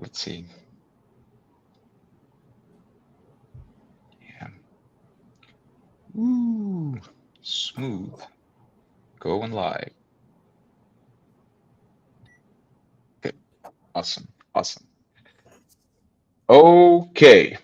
let's see. Yeah. Ooh, smooth. Going live. Okay, awesome, awesome. Okay,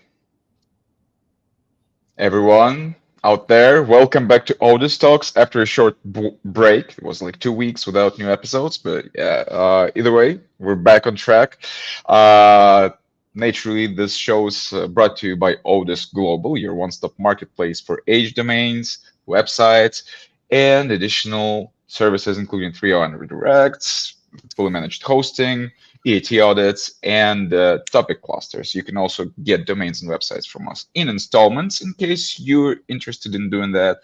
everyone out there, welcome back to Odys Talks after a short break. It was like 2 weeks without new episodes, but yeah, either way, we're back on track. Uh, Naturally, this show is brought to you by Odys Global, your one-stop marketplace for age domains, websites, and additional services, including 301 redirects, fully managed hosting, EAT audits, and topic clusters. You can also get domains and websites from us in installments. In case you're interested in doing that,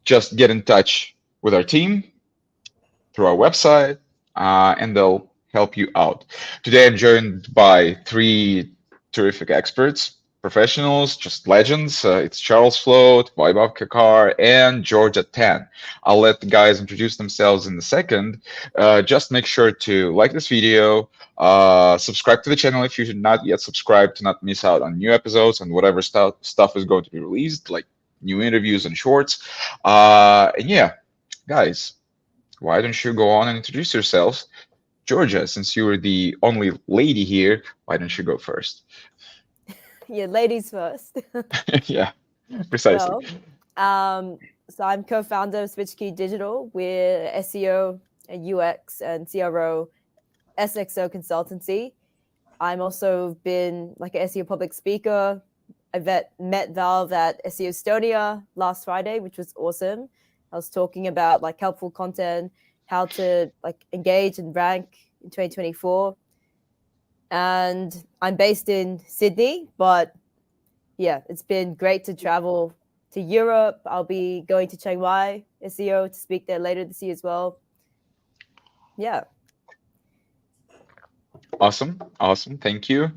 just get in touch with our team through our website, and they'll help you out. Today, I'm joined by three terrific experts, professionals, just legends. It's Charles Float, Vaibhav Kakar, and Georgia Tan. I'll let the guys introduce themselves in a second. Just make sure to like this video, subscribe to the channel if you should not yet subscribe to not miss out on new episodes and whatever stuff is going to be released, like new interviews and shorts. And yeah, guys, why don't you go on and introduce yourselves? Georgia, since you were the only lady here, why don't you go first? Yeah, ladies first. Yeah, precisely. So I'm co-founder of SwitchKey Digital. We're SEO and UX and CRO, SXO consultancy. I'm also been like an SEO public speaker. I met Valve at SEO Estonia last Friday, which was awesome. I was talking about like helpful content, how to like engage and rank in 2024. And I'm based in Sydney, but yeah, it's been great to travel to Europe. I'll be going to Chiang Mai SEO to speak there later this year as well. Yeah. Awesome, awesome. Thank you.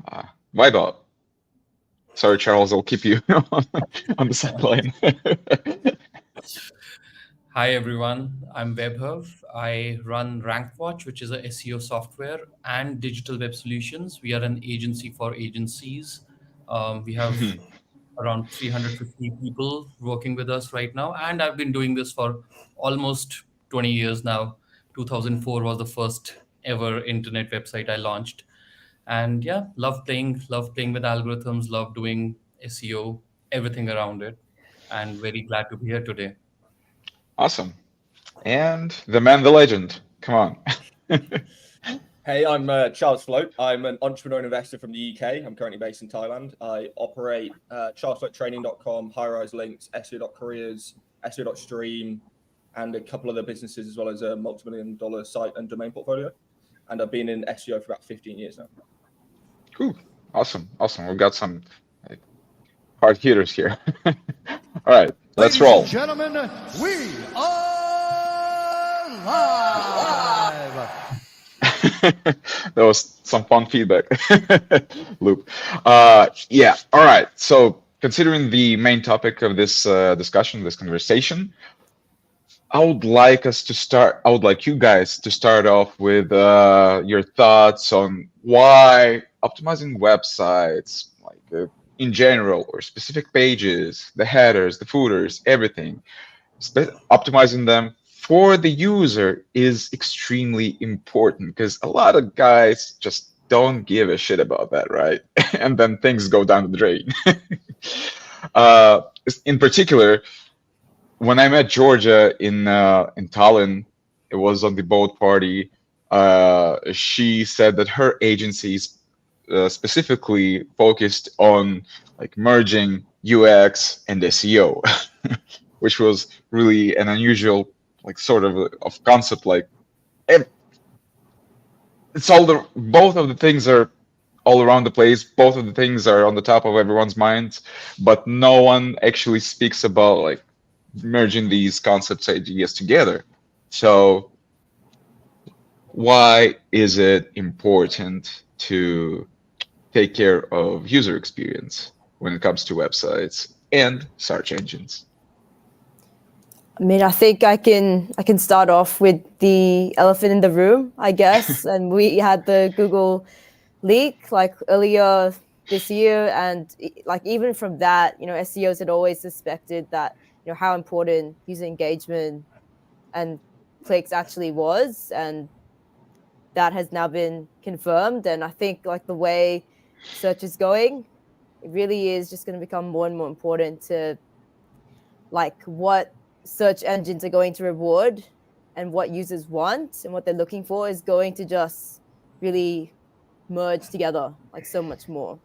Vaibhav. Sorry, Charles, I'll keep you on the sideline. Hi everyone, I'm Webhav. I run RankWatch, which is a SEO software and digital web solutions. We are an agency for agencies. We have around 350 people working with us right now, and I've been doing this for almost 20 years now. 2004 was the first ever internet website I launched, and yeah, love playing with algorithms, love doing SEO, everything around it, and very glad to be here today. Awesome. And the man, the legend. Come on. Hey, I'm Charles Float. I'm an entrepreneur and investor from the UK. I'm currently based in Thailand. I operate charlesfloattraining.com, High Rise Links, SEO.careers, SEO.stream, and a couple other businesses, as well as a multi-million-dollar site and domain portfolio. And I've been in SEO for about 15 years now. Cool. Awesome. Awesome. We've got some like, hard hitters here. All right, let's roll. Ladies and gentlemen, we are live. That was some fun feedback loop. Yeah. All right. So considering the main topic of this discussion, this conversation, I would like you guys to start off with your thoughts on why optimizing websites, like in general, or specific pages, the headers, the footers, everything, optimizing them for the user is extremely important because a lot of guys just don't give a shit about that, right? And then things go down the drain. uh, in particular, when I met Georgia in Tallinn, it was on the boat party. She said that her agency is specifically focused on like merging UX and SEO, which was really an unusual like sort of concept. Like it's both of the things are all around the place. Both of the things are on the top of everyone's minds, but no one actually speaks about like merging these concepts ideas together. So why is it important to take care of user experience when it comes to websites and search engines? I mean, I think I can start off with the elephant in the room, I guess. And we had the Google leak like earlier this year, and like even from that, SEOs had always suspected that how important user engagement and clicks actually was, and that has now been confirmed. And I think like the way search is going, it really is just going to become more and more important to like what search engines are going to reward and what users want and what they're looking for is going to just really merge together like so much more.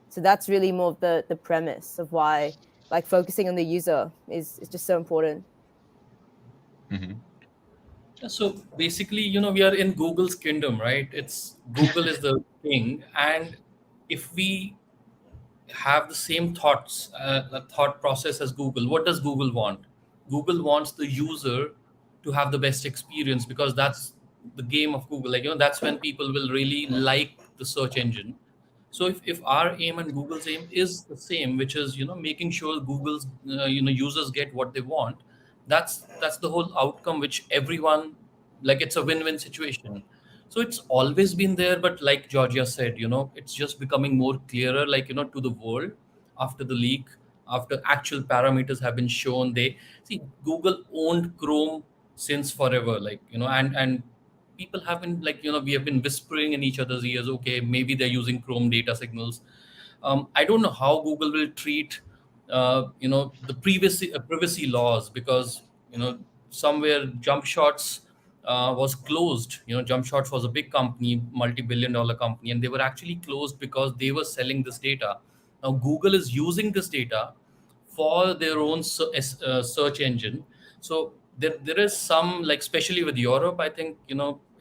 So that's really more of the premise of why like focusing on the user is just so important. Mhm. So basically, we are in Google's kingdom, right? It's Google is the king, and if we have the same thought process as Google, what does Google want? Google wants the user to have the best experience, because that's the game of Google. Like, that's when people will really like the search engine. So if our aim and Google's aim is the same, which is making sure Google's users get what they want, that's the whole outcome, which everyone, like, it's a win-win situation. So it's always been there, but like Georgia said, it's just becoming more clearer, like, to the world after the leak, after actual parameters have been shown. They see Google owned Chrome since forever, like, and people have been, like, we have been whispering in each other's ears, okay, maybe they're using Chrome data signals. I don't know how Google will treat the privacy laws, because somewhere Jump Shots was closed. Jump Shots was a big company, multi-billion-dollar company, and they were actually closed because they were selling this data. Now Google is using this data for their own search engine. So there is some, like, especially with Europe, I think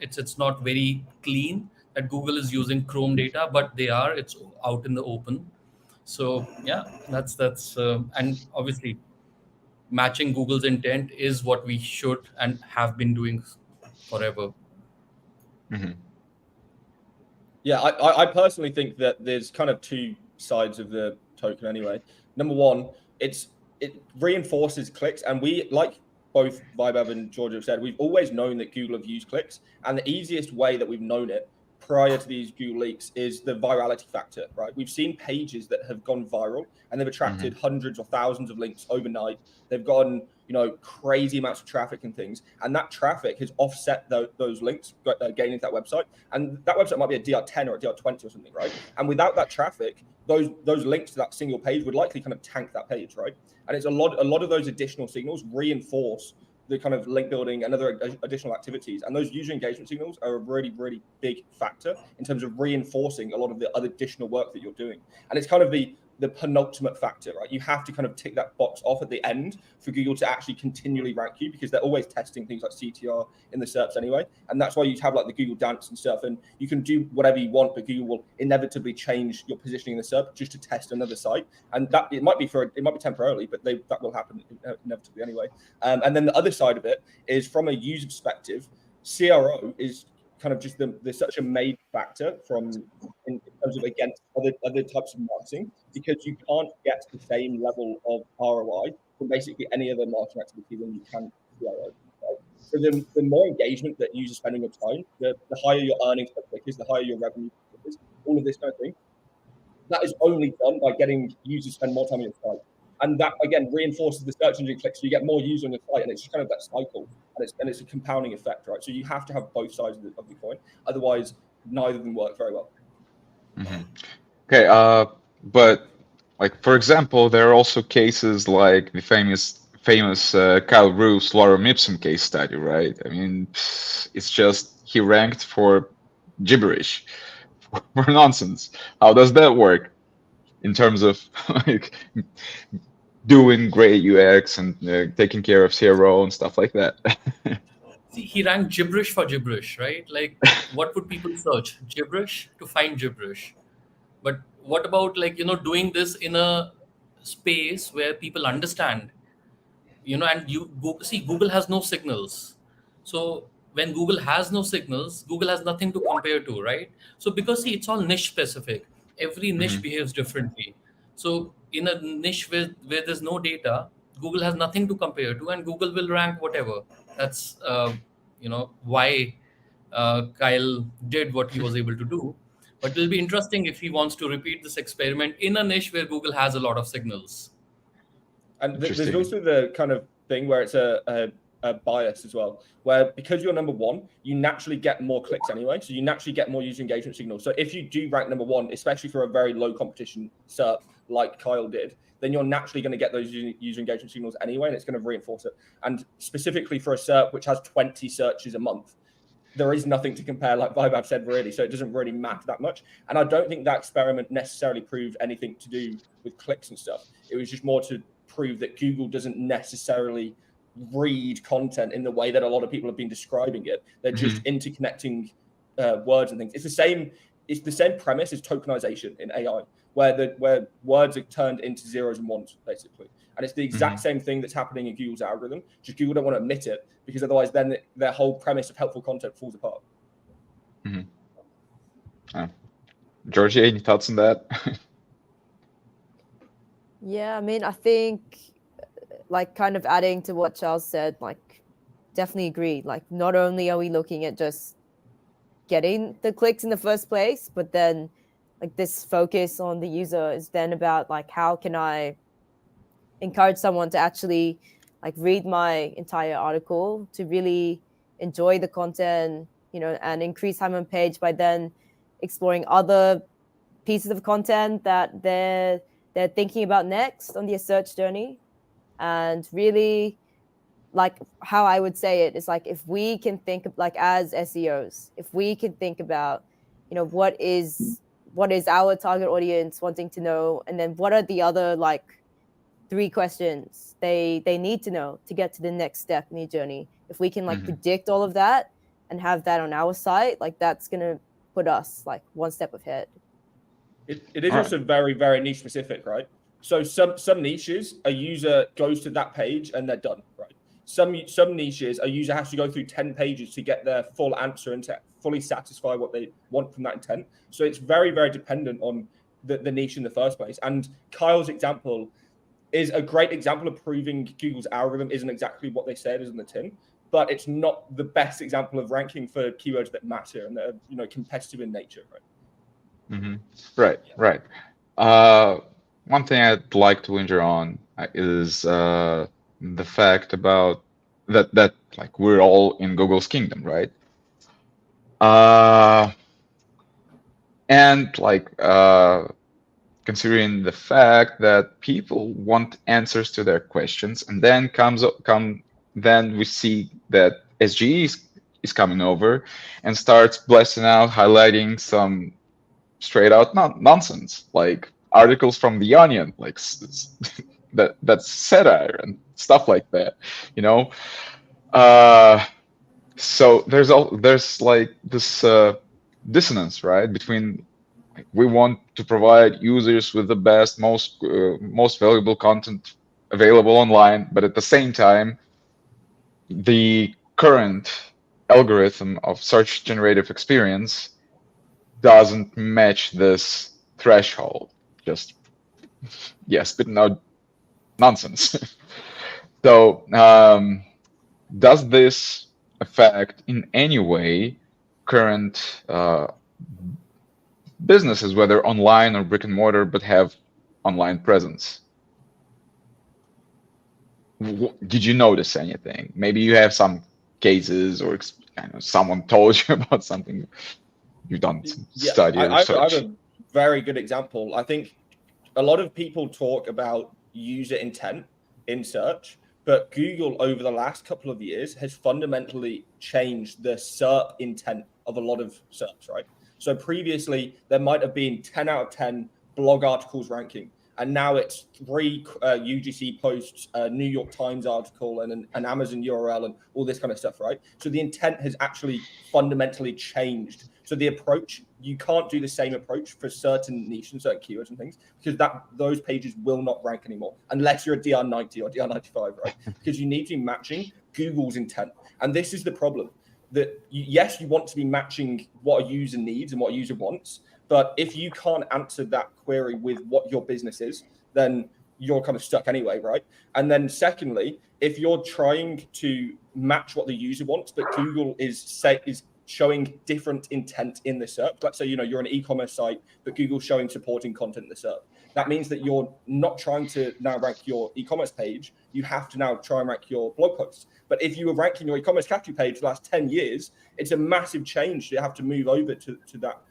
it's not very clean that Google is using Chrome data, but they are. It's out in the open. So yeah, that's and obviously matching Google's intent is what we should and have been doing forever. Mhm. Yeah, I personally think that there's kind of two sides of the token anyway. Number one, it reinforces clicks, and we, like both Vibev and Georgia have said, we've always known that Google have used clicks, and the easiest way that we've known it prior to these Google leaks is the virality factor, right? We've seen pages that have gone viral and they've attracted hundreds or thousands of links overnight. They've gotten, crazy amounts of traffic and things, and that traffic has offset those links gaining to that website. And that website might be a DR10 or a DR20 or something, right? And without that traffic, those links to that single page would likely kind of tank that page, right? And it's a lot of those additional signals reinforce the kind of link building and other additional activities. And those user engagement signals are a really, really big factor in terms of reinforcing a lot of the other additional work that you're doing. And it's kind of the penultimate factor, right? You have to kind of tick that box off at the end for Google to actually continually rank you, because they're always testing things like CTR in the SERPs anyway. And that's why you have like the Google Dance and stuff, and you can do whatever you want, but Google will inevitably change your positioning in the SERP just to test another site. And that it might be temporarily, but that will happen inevitably anyway. And then the other side of it is, from a user perspective, CRO is kind of just there's such a made factor in terms of against other types of marketing, because you can't get the same level of ROI from basically any other marketing activity than you can CRO. Right? So the more engagement that users spending your time, the higher your earnings per click is, the higher your revenue per click is, all of this kind of thing. That is only done by getting users spend more time on your site. And that, again, reinforces the search engine clicks, so you get more users on your site, and it's just kind of that cycle, and it's a compounding effect, right? So you have to have both sides of the coin, otherwise neither of them work very well. Okay, but like for example, there are also cases like the famous Kyle Roos Lorem Ipsum case study, right? I mean, it's just he ranked for gibberish, for nonsense. How does that work in terms of like doing great UX and taking care of CRO and stuff like that? See, he ranked gibberish for gibberish, right? Like, what would people search? Gibberish to find gibberish. But what about, like, doing this in a space where people understand, and you go see Google has no signals. So when Google has no signals, Google has nothing to compare to, right? So because, see, it's all niche specific. Every niche behaves differently. So in a niche where there's no data, Google has nothing to compare to, and Google will rank whatever. That's why Kyle did what he was able to do. But it'll be interesting if he wants to repeat this experiment in a niche where Google has a lot of signals. And there's Interesting. also the kind of thing where it's a bias as well, where because you're number one, you naturally get more clicks anyway. So you naturally get more user engagement signals. So if you do rank number one, especially for a very low competition SERP like Kyle did, then you're naturally going to get those user engagement signals anyway, and it's going to reinforce it. And specifically for a SERP which has 20 searches a month, there is nothing to compare, like Vibab said, really. So it doesn't really matter that much. And I don't think that experiment necessarily proved anything to do with clicks and stuff. It was just more to prove that Google doesn't necessarily read content in the way that a lot of people have been describing it. They're just interconnecting words and things. It's the same premise as tokenization in AI, where words are turned into zeros and ones, basically. And it's the exact same thing that's happening in Google's algorithm. Just Google don't want to admit it, because otherwise then their whole premise of helpful content falls apart. Georgie, any thoughts on that? Yeah, I mean, I think, like, kind of adding to what Charles said, like, definitely agree. Like, not only are we looking at just getting the clicks in the first place, but then, like, this focus on the user is then about, like, how can I encourage someone to actually, like, read my entire article, to really enjoy the content, you know, and increase time on page by then exploring other pieces of content that they're thinking about next on their search journey. And really, like, how I would say it is, like, if we can think of, like, as SEOs, if we can think about, you know, what is our target audience wanting to know, and then what are the other, like, 3 questions they need to know to get to the next step in the journey. If we can, like, predict all of that and have that on our site, like, that's gonna put us, like, one step ahead. It is also very, very niche specific, right? So some niches, a user goes to that page and they're done, right? Some niches, a user has to go through 10 pages to get their full answer and to fully satisfy what they want from that intent. So it's very, very dependent on the niche in the first place. And Kyle's example is a great example of proving Google's algorithm isn't exactly what they said is in the tin, but it's not the best example of ranking for keywords that matter and that are, you know, competitive in nature, right? Right. One thing I'd like to linger on is the fact about that like we're all in Google's kingdom, right? And like considering the fact that people want answers to their questions, and then then we see that SGE is coming over and starts blasting out, highlighting some straight out nonsense, like articles from The Onion, like that's satire and stuff like that, you know. So there's like this dissonance, right, between we want to provide users with the best, most valuable content available online, but at the same time, the current algorithm of search generative experience doesn't match this threshold. Just spitting out nonsense. So does this affect in any way current businesses, whether online or brick and mortar, but have online presence? Did you notice anything? Maybe you have some cases, or someone told you about something. You've done some study or research. I have a very good example. I think a lot of people talk about user intent in search, but Google over the last couple of years has fundamentally changed the SERP intent of a lot of SERPs, right? So previously, there might have been 10 out of 10 blog articles ranking, and now it's 3 UGC posts, a New York Times article, and an Amazon URL, and all this kind of stuff, right? So the intent has actually fundamentally changed. So the approach, you can't do the same approach for certain niches and certain keywords and things, because those pages will not rank anymore unless you're a DR90 or DR95, right? Because you need to be matching Google's intent. And this is the problem. That yes, you want to be matching what a user needs and what a user wants, but if you can't answer that query with what your business is, then you're kind of stuck anyway, right? And then secondly, if you're trying to match what the user wants, but Google is showing different intent in the SERP. Let's say, you're an e-commerce site, but Google's showing supporting content in the SERP. That means that you're not trying to now rank your e-commerce page. You have to now try and rank your blog posts. But if you were ranking your e-commerce category page for the last 10 years, it's a massive change. You have to move over to that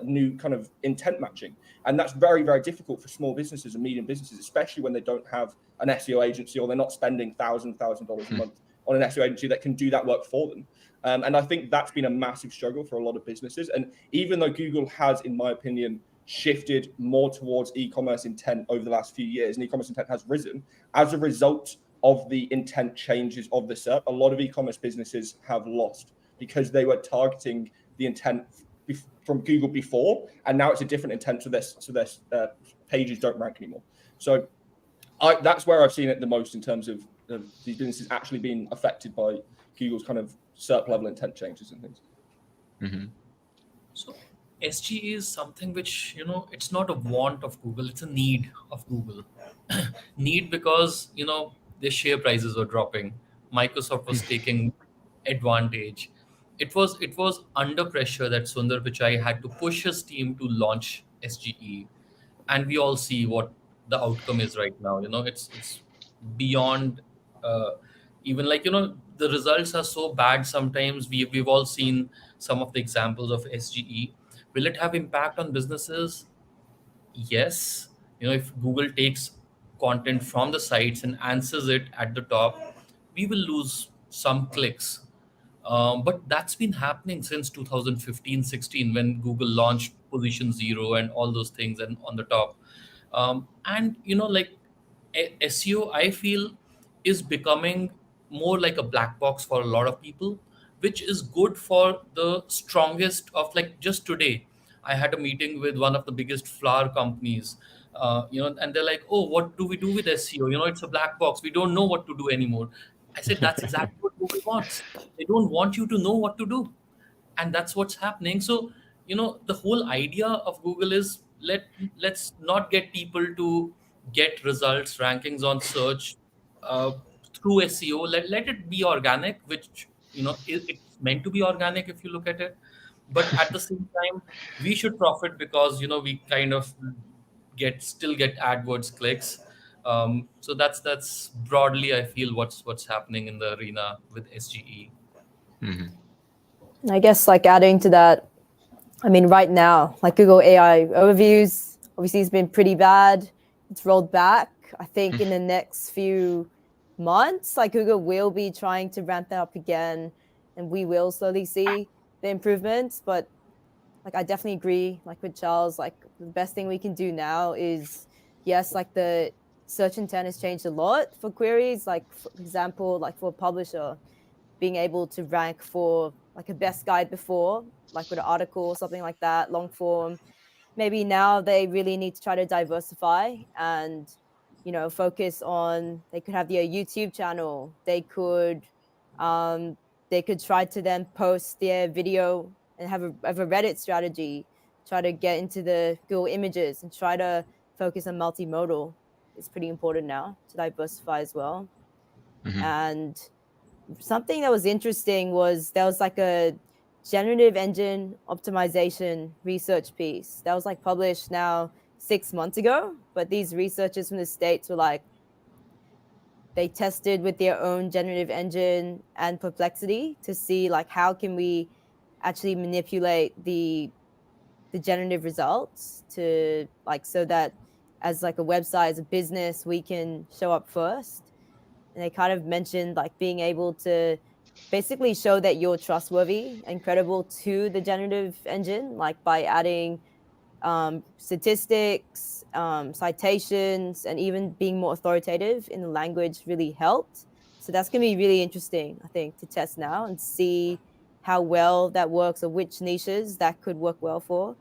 new kind of intent matching. And that's very, very difficult for small businesses and medium businesses, especially when they don't have an SEO agency or they're not spending $1,000 a month on an SEO agency that can do that work for them. And I think that's been a massive struggle for a lot of businesses. And even though Google has, in my opinion, shifted more towards e-commerce intent over the last few years, and e-commerce intent has risen as a result of the intent changes of the SERP, a lot of e-commerce businesses have lost because they were targeting the intent from Google before, and now it's a different intent, so their pages don't rank anymore. So that's where I've seen it the most in terms of these businesses actually being affected by Google's kind of SERP level intent changes and things. Mm-hmm. So SGE is something which, it's not a want of Google, it's a need of Google. Need because, their share prices were dropping. Microsoft was taking advantage. It was under pressure that Sundar Pichai had to push his team to launch SGE. And we all see what the outcome is right now. It's beyond even the results are so bad sometimes. We've all seen some of the examples of SGE. Will it have impact on businesses? Yes. If Google takes content from the sites and answers it at the top, we will lose some clicks. But that's been happening since 2015-16 when Google launched Position Zero and all those things and on the top. And SEO, I feel, is becoming more like a black box for a lot of people, which is good for the strongest of, just today. I had a meeting with one of the biggest flower companies, and they're like, "Oh, what do we do with SEO? It's a black box. We don't know what to do anymore." I said, "That's exactly what Google wants. They don't want you to know what to do." And that's what's happening. So the whole idea of Google is let's not get people to get results rankings on search uh, through SEO. Let it be organic, which it's meant to be organic if you look at it. But at the same time, we should profit because we kind of still get AdWords clicks. So that's broadly, I feel, what's happening in the arena with SGE. Mm-hmm. I guess adding to that, I mean, right now, Google AI overviews, obviously it's been pretty bad. It's rolled back. I think in the next few months, Google will be trying to ramp that up again, and we will slowly see the improvements. But I definitely agree, with Charles, the best thing we can do now is, yes, the search intent has changed a lot for queries. For example, for a publisher, being able to rank for a best guide before, with an article or something like that, long form. Maybe now they really need to try to diversify and, focus on, they could have their YouTube channel. They could try to then post their video and have a Reddit strategy, try to get into the Google images and try to focus on multimodal. It's pretty important now to diversify as well. Mm-hmm. And something that was interesting was there was a generative engine optimization research piece that was published now 6 months ago, but these researchers from the States were they tested with their own generative engine and Perplexity to see how can we actually manipulate the generative results to so that as a website, as a business, we can show up first. And they kind of mentioned being able to basically show that you're trustworthy and credible to the generative engine, by adding statistics, citations, and even being more authoritative in the language really helped. So that's going to be really interesting, I think, to test now and see how well that works or which niches that could work well for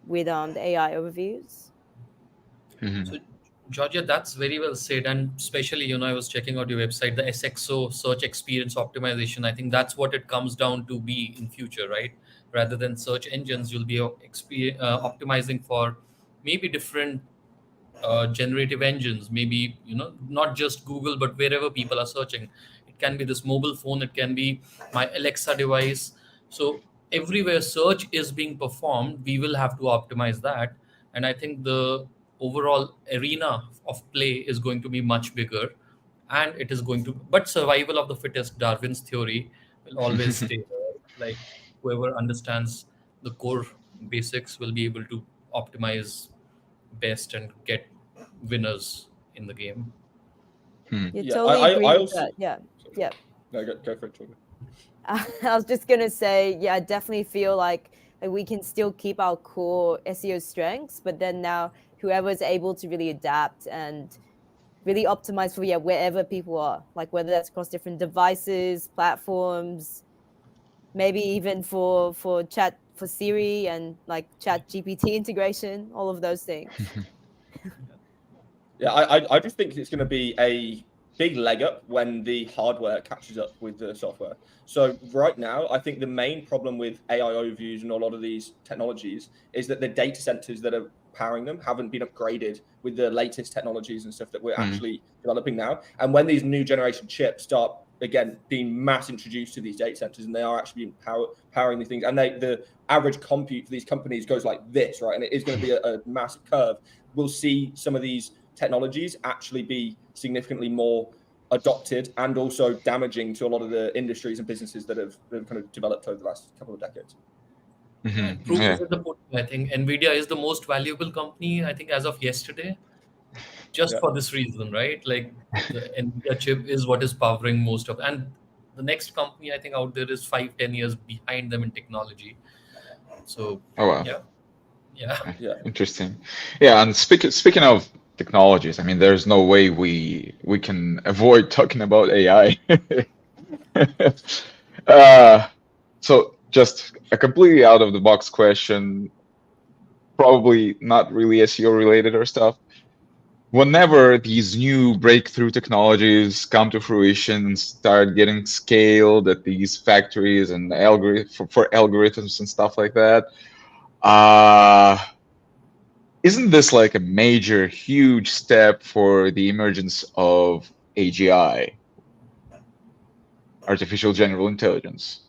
with the AI overviews. Mm-hmm. So, Georgia, that's very well said. And especially, I was checking out your website, the SXO search experience optimization. I think that's what it comes down to be in future, right? Rather than search engines, you'll be optimizing for maybe different generative engines, maybe, not just Google, but wherever people are searching. It can be this mobile phone, it can be my Alexa device. So everywhere search is being performed, we will have to optimize that. And I think the overall arena of play is going to be much bigger, and it is going to, but survival of the fittest, Darwin's theory, will always stay there. Like, whoever understands the core basics will be able to optimize best and get winners in the game. You Yeah, totally agree I with also that. Yeah. Yeah. no, go for it, Jordan. I was just gonna say, yeah, I definitely feel like we can still keep our core SEO strengths, but then now whoever's able to really adapt and really optimize for wherever people are, like whether that's across different devices, platforms, maybe even for chat for Siri and like Chat GPT integration, all of those things. Yeah, I just think it's going to be a big leg up when the hardware catches up with the software. So right now, I think the main problem with AI overviews and a lot of these technologies is that the data centers that are powering them haven't been upgraded with the latest technologies and stuff that we're actually developing now. And when these new generation chips start again being mass introduced to these data centers, and they are actually being powering these things, and the average compute for these companies goes like this, right? And it is going to be a massive curve. We'll see some of these technologies actually be significantly more adopted and also damaging to a lot of the industries and businesses that have kind of developed over the last couple of decades. Proof Yeah. is in the pudding. I think Nvidia is the most valuable company, I think, as of yesterday, just for this reason, right? Like, the Nvidia chip is what is powering most of, and the next company I think out there is 5-10 years behind them in technology. So Oh wow. yeah. Yeah. Interesting. Yeah, and speaking of technologies, I mean, there's no way we can avoid talking about AI. So just a completely out of the box question, probably not really SEO related or stuff. Whenever these new breakthrough technologies come to fruition and start getting scaled at these factories and for algorithms and stuff like that, uh, isn't this like a major, huge step for the emergence of AGI, artificial general intelligence?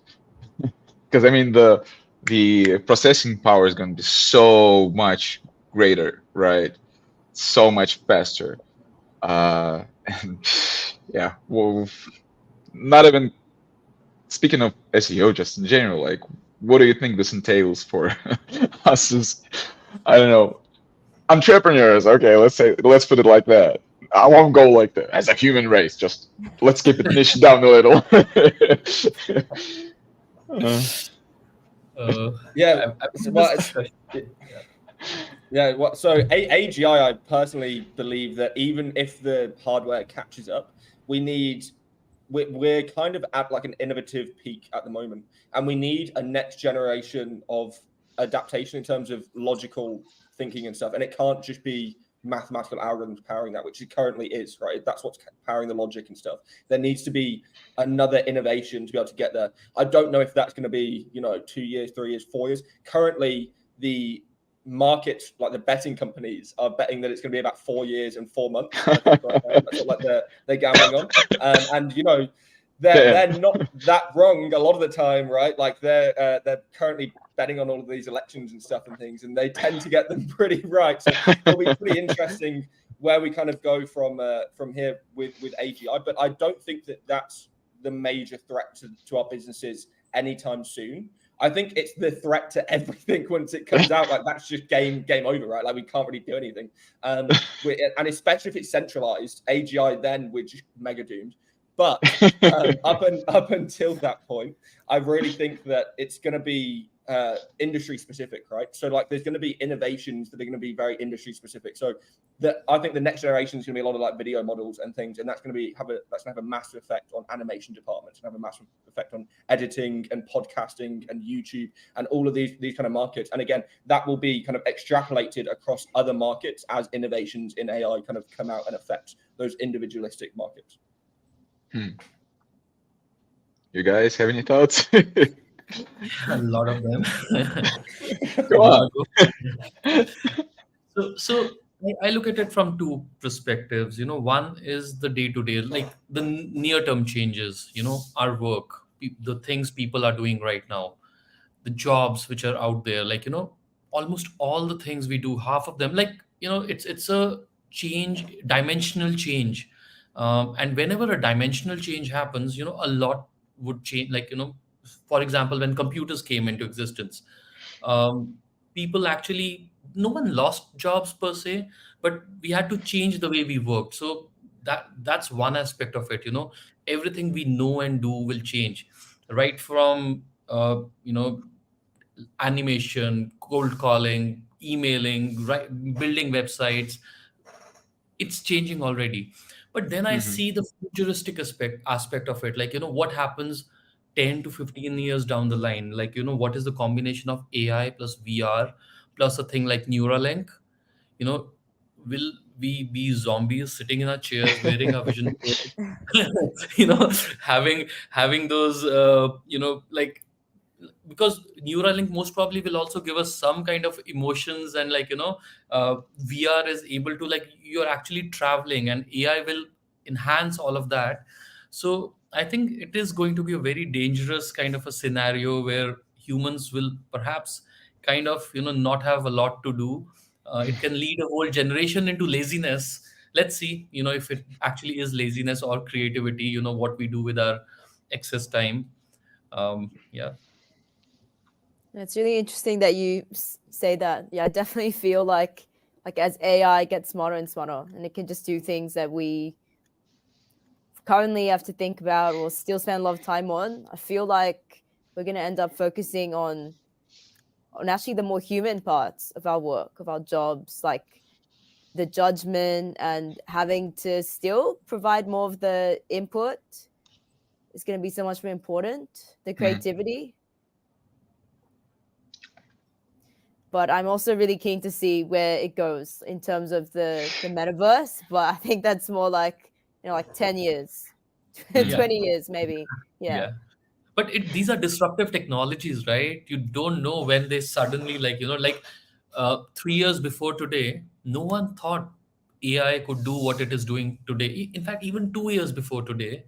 Because I mean, the processing power is going to be so much greater, right? So much faster. And yeah, well, not even speaking of SEO, just in general, like, what do you think this entails for us as, I don't know, entrepreneurs? Okay, let's put it like that. I won't go like that as a human race. Just let's keep it niche down a little. Yeah. I've been Well, this discussion. yeah. So AGI, I personally believe that even if the hardware catches up, we're kind of at like an innovative peak at the moment, and we need a next generation of adaptation in terms of logical thinking and stuff. And it can't just be mathematical algorithms powering that, which it currently is, right? That's what's powering the logic and stuff. There needs to be another innovation to be able to get there. I don't know if that's going to be, 2 years, 3 years, 4 years. Currently, the markets, like the betting companies, are betting that it's going to be about 4 years and 4 months. I think right now. That's what they're gambling on, and they're not that wrong a lot of the time, right? Like they're currently betting on all of these elections and stuff and things, and they tend to get them pretty right. So it'll be pretty interesting where we kind of go from here with AGI. But I don't think that that's the major threat to our businesses anytime soon. I think it's the threat to everything once it comes out. Like that's just game over, right? Like we can't really do anything. And especially if it's centralized, AGI, then we're just mega doomed. But up until that point, I really think that it's going to be industry specific, right? So like there's going to be innovations that are going to be very industry specific. So I think the next generation is going to be a lot of like video models and things, and that's going to have a massive effect on animation departments and have a massive effect on editing and podcasting and YouTube and all of these kind of markets. And again, that will be kind of extrapolated across other markets as innovations in AI kind of come out and affect those individualistic markets. You guys have any thoughts? A lot of them. Go on. So I look at it from two perspectives. One is the day-to-day, like the near-term changes, our work, the things people are doing right now. the jobs which are out there, like, almost all the things we do, half of them, like, it's a change, dimensional change. And whenever a dimensional change happens, a lot would change. Like, for example, when computers came into existence, um, people actually, no one lost jobs per se, but we had to change the way we worked. So that's one aspect of it. Everything we know and do will change, right from animation, cold calling, emailing, right, building websites. It's changing already. But then I Hmm. see the futuristic aspect of it, like, what happens 10 to 15 years down the line. Like, what is the combination of AI plus VR plus a thing like Neuralink? you know will we be zombies sitting in our chairs wearing our vision pro? you know having those, like, because Neuralink most probably will also give us some kind of emotions, and, like, VR is able to, like, you're actually traveling, and AI will enhance all of that. So I think it is going to be a very dangerous kind of a scenario where humans will perhaps kind of, not have a lot to do. It can lead a whole generation into laziness. Let's see, if it actually is laziness or creativity, what we do with our excess time. Yeah. It's really interesting that you say that. Yeah, I definitely feel like as AI gets smarter and smarter, and it can just do things that we currently have to think about or still spend a lot of time on. I feel like we're gonna end up focusing on actually the more human parts of our work, of our jobs, like the judgment and having to still provide more of the input is going to be so much more important, the creativity. But I'm also really keen to see where it goes in terms of the metaverse. But I think that's more like, like 10 years, Yeah. 20 years, maybe. Yeah. Yeah. But these are disruptive technologies, right? You don't know when they suddenly, like, 3 years before today, no one thought AI could do what it is doing today. In fact, even 2 years before today,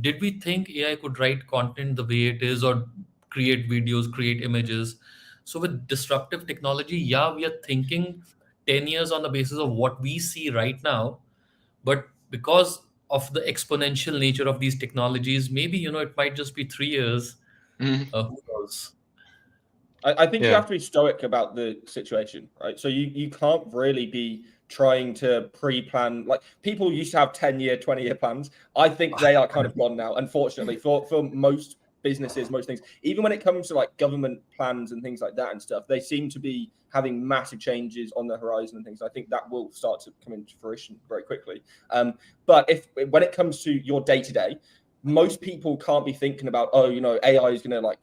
did we think AI could write content the way it is, or create videos, create images? So with disruptive technology, yeah, we are thinking 10 years on the basis of what we see right now. But because of the exponential nature of these technologies, maybe, it might just be 3 years. Hmm. Who knows? I think you Yeah. have to be stoic about the situation, right? So you can't really be trying to pre-plan. Like, people used to have 10-year, 20-year plans. I think they are kind of gone now, unfortunately, for most businesses, most things. Even when it comes to like government plans and things like that and stuff, they seem to be having massive changes on the horizon and things. I think that will start to come into fruition very quickly. But when it comes to your day-to-day, most people can't be thinking about, oh, AI is going to like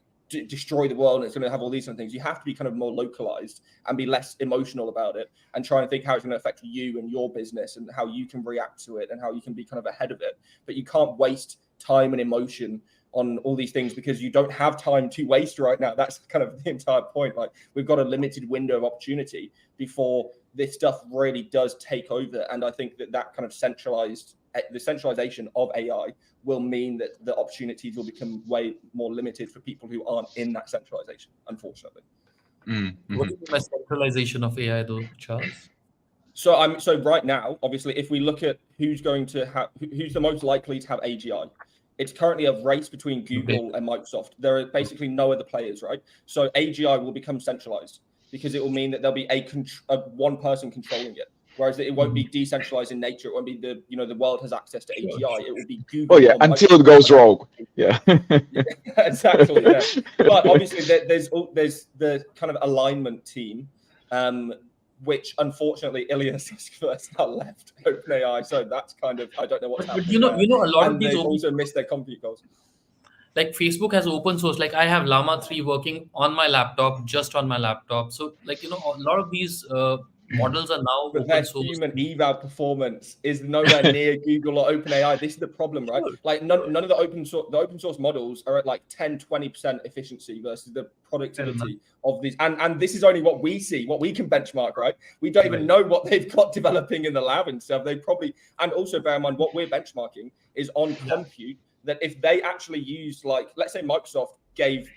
destroy the world and it's going to have all these kind of things. You have to be kind of more localized and be less emotional about it, and try and think how it's going to affect you and your business and how you can react to it and how you can be kind of ahead of it. But you can't waste time and emotion on all these things, because you don't have time to waste right now. That's kind of the entire point. Like, we've got a limited window of opportunity before this stuff really does take over. And I think that kind of the centralization of AI will mean that the opportunities will become way more limited for people who aren't in that centralization, unfortunately. What Mm-hmm. do you mean by centralization of AI, though, Charles? So right now, obviously, if we look at who's the most likely to have AGI, it's currently a race between Okay. Google and Microsoft. There are basically no other players, right? So AGI will become centralized, because it will mean that there'll be a one person controlling it, whereas it won't be Mhm. decentralized in nature. It won't be the world has access to Sure. AGI. It will be Oh Google yeah, or until it Microsoft goes running. rogue. Yeah. Exactly. Yeah. But obviously, there's the kind of alignment team, which unfortunately Ilias has now left OpenAI. So that's kind of, I don't know what's But happening there. a lot of And these they've open, also missed their compute goals. like Facebook has open source. Like, I have Llama 3 working on my laptop, just on my laptop. So, like, a lot of these models are now But open their source. human eval performance is nowhere near Google or OpenAI. This is the problem, right? Sure, Like, sure. none of the open source models are at like 10-20% efficiency versus the Fair enough. productivity of these. And this is only what we see, what we can benchmark, right? We don't even Right. know what they've got developing in the lab and stuff. They probably, and also bear in mind, what we're benchmarking is on Yeah. compute, that if they actually used, like, let's say Microsoft gave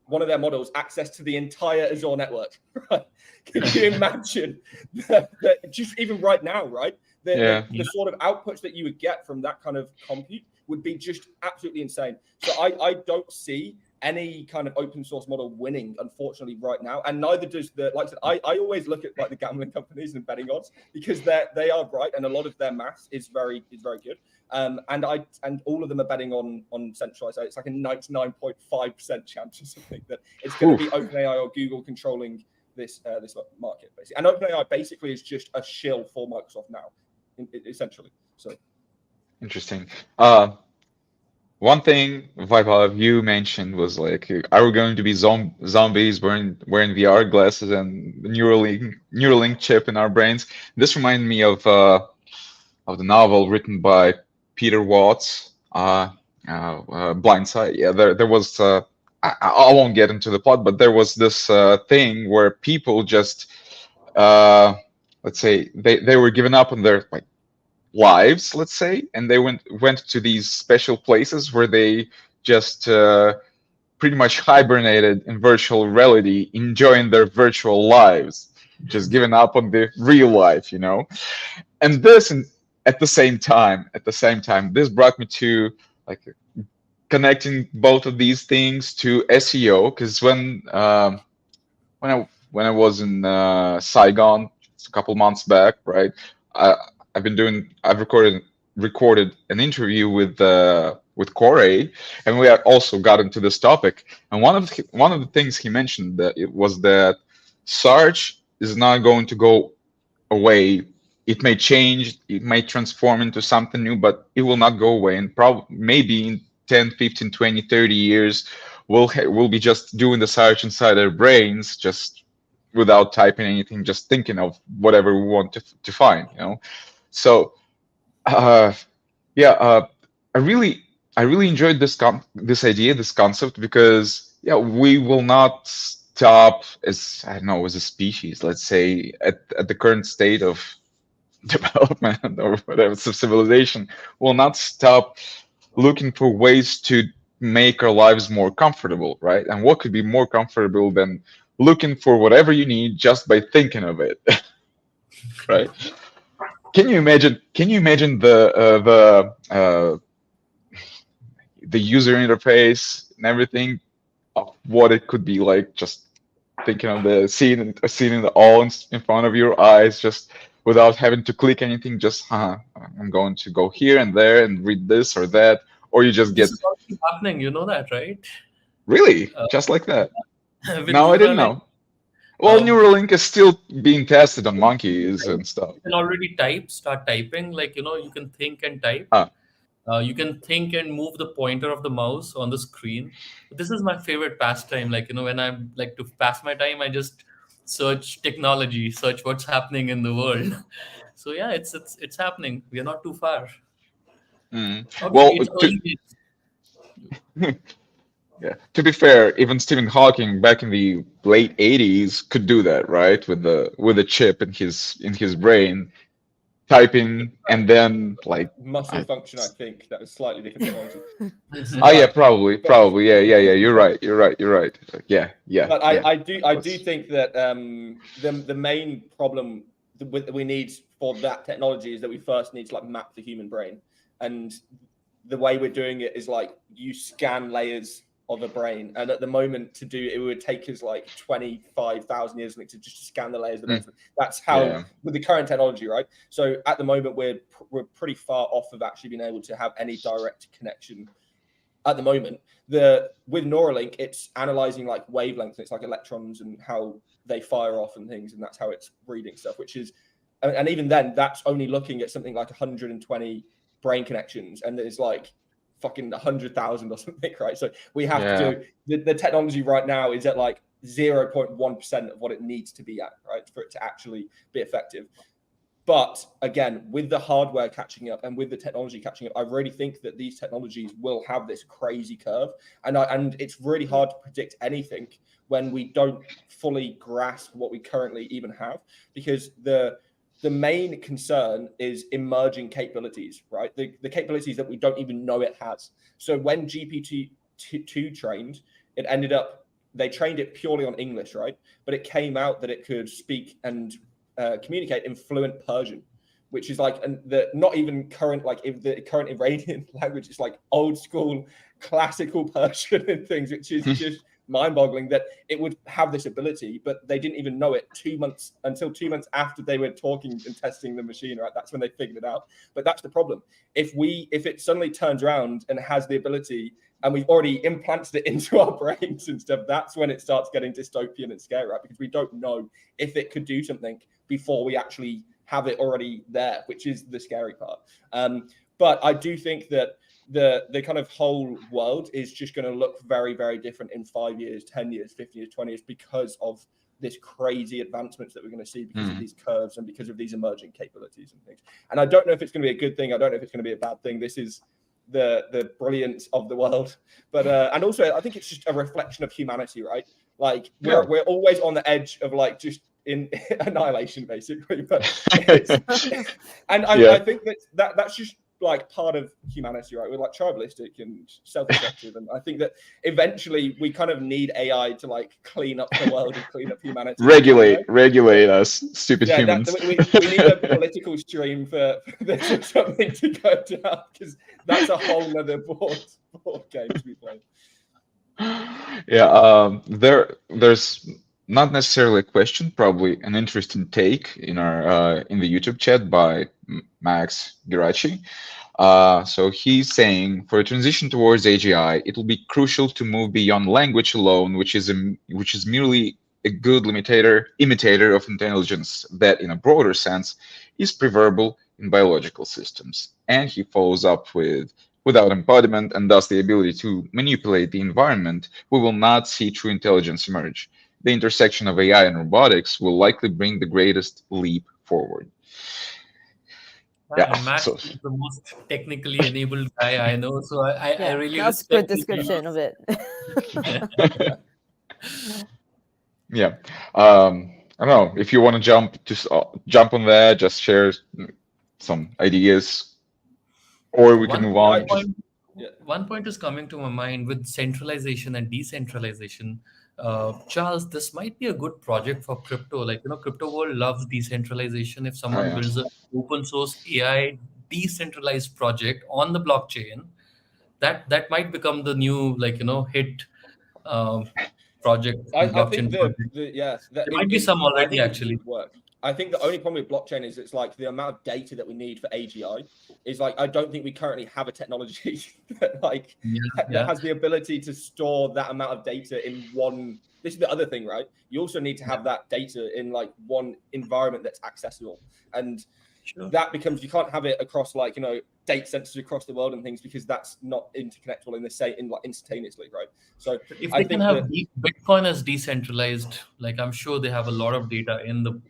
one of their models access to the entire Azure network. Right? Can you imagine that just even right now, right? The sort of outputs that you would get from that kind of compute would be just absolutely insane. So I don't see any kind of open source model winning, unfortunately, right now. And neither does like I said, I always look at like the gambling companies and betting odds because they are right, and a lot of their math is very good. And all of them are betting on centralized. So it's like a 99.5% chance or something that it's going to be OpenAI or Google controlling this market, basically. And OpenAI basically is just a shill for Microsoft now, essentially. So Interesting. One thing, Vaibhav, you mentioned was like, are we going to be zombies wearing VR glasses and the Neuralink chip in our brains? This reminded me of the novel written by Peter Watts, Blindside. Yeah, there was. I won't get into the plot, but there was this thing where people just, let's say, they were given up on their like lives, let's say, and they went to these special places where they just pretty much hibernated in virtual reality, enjoying their virtual lives, just giving up on the real life, And this, and at the same time, this brought me to like connecting both of these things to SEO, because when I was in Saigon a couple months back, right? I've recorded an interview with Corey, and we had also got into this topic. And one of the things he mentioned that it was that search is not going to go away. It may change, it may transform into something new, but it will not go away. And maybe in 10, 15, 20, 30 years, we'll be just doing the search inside our brains, just without typing anything, just thinking of whatever we want to find, So, I really enjoyed this idea, this concept, because we will not stop as a species, let's say, at the current state of development or whatever, civilization. Will not stop looking for ways to make our lives more comfortable, right? And what could be more comfortable than looking for whatever you need just by thinking of it, right? Can you imagine the user interface and everything of what it could be like, just thinking of the scene in all in front of your eyes, just without having to click anything, just I'm going to go here and there and read this or that, or you just get. This is already happening, you know that, right? Really? Just like that? With No, I didn't Neuralink, know. Well, Neuralink is still being tested on monkeys and stuff. you can already start typing, like, you can think and type. Ah. You can think and move the pointer of the mouse on the screen. This is my favorite pastime. Like, when I like to pass my time, I just search technology, search what's happening in the world. So yeah, it's happening. We are not too far. Obviously, Well, it's early days. yeah. To be fair, even Stephen Hawking back in the late '80s could do that, right? With a chip in his brain, typing, and then like muscle function, I think that was slightly different technology. Oh yeah, probably, yeah. You're right. Yeah. But I do think that the main problem that we need for that technology is that we first need to like map the human brain, and the way we're doing it is like you scan layers of a brain, and at the moment to do it would take us like 25,000 years to just scan the layers of the brain. That's how with the current technology, right? So at the moment we're pretty far off of actually being able to have any direct connection at the moment. With Neuralink, it's analyzing like wavelengths, it's like electrons and how they fire off and things, and that's how it's reading stuff, which is, and even then that's only looking at something like 120 brain connections, and there's like fucking 100,000 or something, right? So we have to do the technology right now is at like 0.1% of what it needs to be at, right, for it to actually be effective. But again, with the hardware catching up and with the technology catching up, I really think that these technologies will have this crazy curve, and it's really hard to predict anything when we don't fully grasp what we currently even have, because the main concern is emerging capabilities, right? The capabilities that we don't even know it has. So when GPT-2 trained, it ended up they trained it purely on English, right? But it came out that it could speak and communicate in fluent Persian, which is like not even current, like if the current Iranian language. It's like old school classical Persian and things, which is just mind-boggling that it would have this ability, but they didn't even know it until 2 months after they were talking and testing the machine, right? That's when they figured it out. But that's the problem. If it suddenly turns around and has the ability, and we've already implanted it into our brains and stuff, that's when it starts getting dystopian and scary, right? Because we don't know if it could do something before we actually have it already there, which is the scary part. But I do think that the kind of whole world is just going to look very, very different in 5 years, 10 years, 15 years, 20 years, because of this crazy advancements that we're going to see because of these curves and because of these emerging capabilities and things. And I don't know if it's going to be a good thing. I don't know if it's going to be a bad thing. This is the brilliance of the world. But and also I think it's just a reflection of humanity, right? Like we're always on the edge of like just in annihilation, basically. But I think that's just like part of humanity, right? We're like tribalistic and self-destructive, and I think that eventually we kind of need AI to like clean up the world and clean up humanity. Regulate us, stupid humans. We need a political stream for this or something to go down, because that's a whole nother board game to be played. Yeah, there's not necessarily a question, probably an interesting take in our in the YouTube chat by Max Girachi. So he's saying, for a transition towards AGI, it will be crucial to move beyond language alone, which is merely a good imitator of intelligence that, in a broader sense, is preferable in biological systems. And he follows up with, without embodiment and thus the ability to manipulate the environment, we will not see true intelligence emerge. The intersection of AI and robotics will likely bring the greatest leap forward. And Max is the most technically enabled guy I know, so I really that's a good respect description of it. Yeah. I don't know if you want to jump on that, just share some ideas, or we can move on. One point is coming to my mind with centralization and decentralization. Charles, this might be a good project for crypto. Like, crypto world loves decentralization. If someone builds an open source AI decentralized project on the blockchain, that might become the new hit project. I think there might be some already actually. Work. I think the only problem with blockchain is it's like the amount of data that we need for AGI is like, I don't think we currently have a technology that that has the ability to store that amount of data in one. This is the other thing, right? You also need to have that data in like one environment that's accessible, and that becomes, you can't have it across like data centers across the world and things, because that's not interconnectable instantaneously, right? So if they can have Bitcoin as decentralized, like I'm sure they have a lot of data in the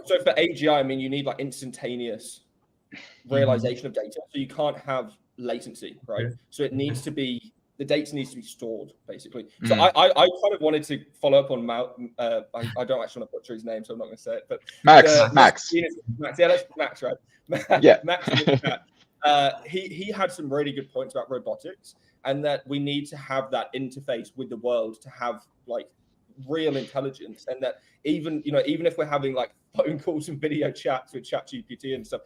So for AGI, I mean, you need like instantaneous realization of data, so you can't have latency, right? So it needs to be, the data needs to be stored, basically. So I kind of wanted to follow up on I don't actually want to butcher his name, so I'm not going to say it. But Max. Yeah, that's Max, right? Yeah. Max. He had some really good points about robotics, and that we need to have that interface with the world to have like real intelligence, and that even if we're having like phone calls and video chats with ChatGPT and stuff,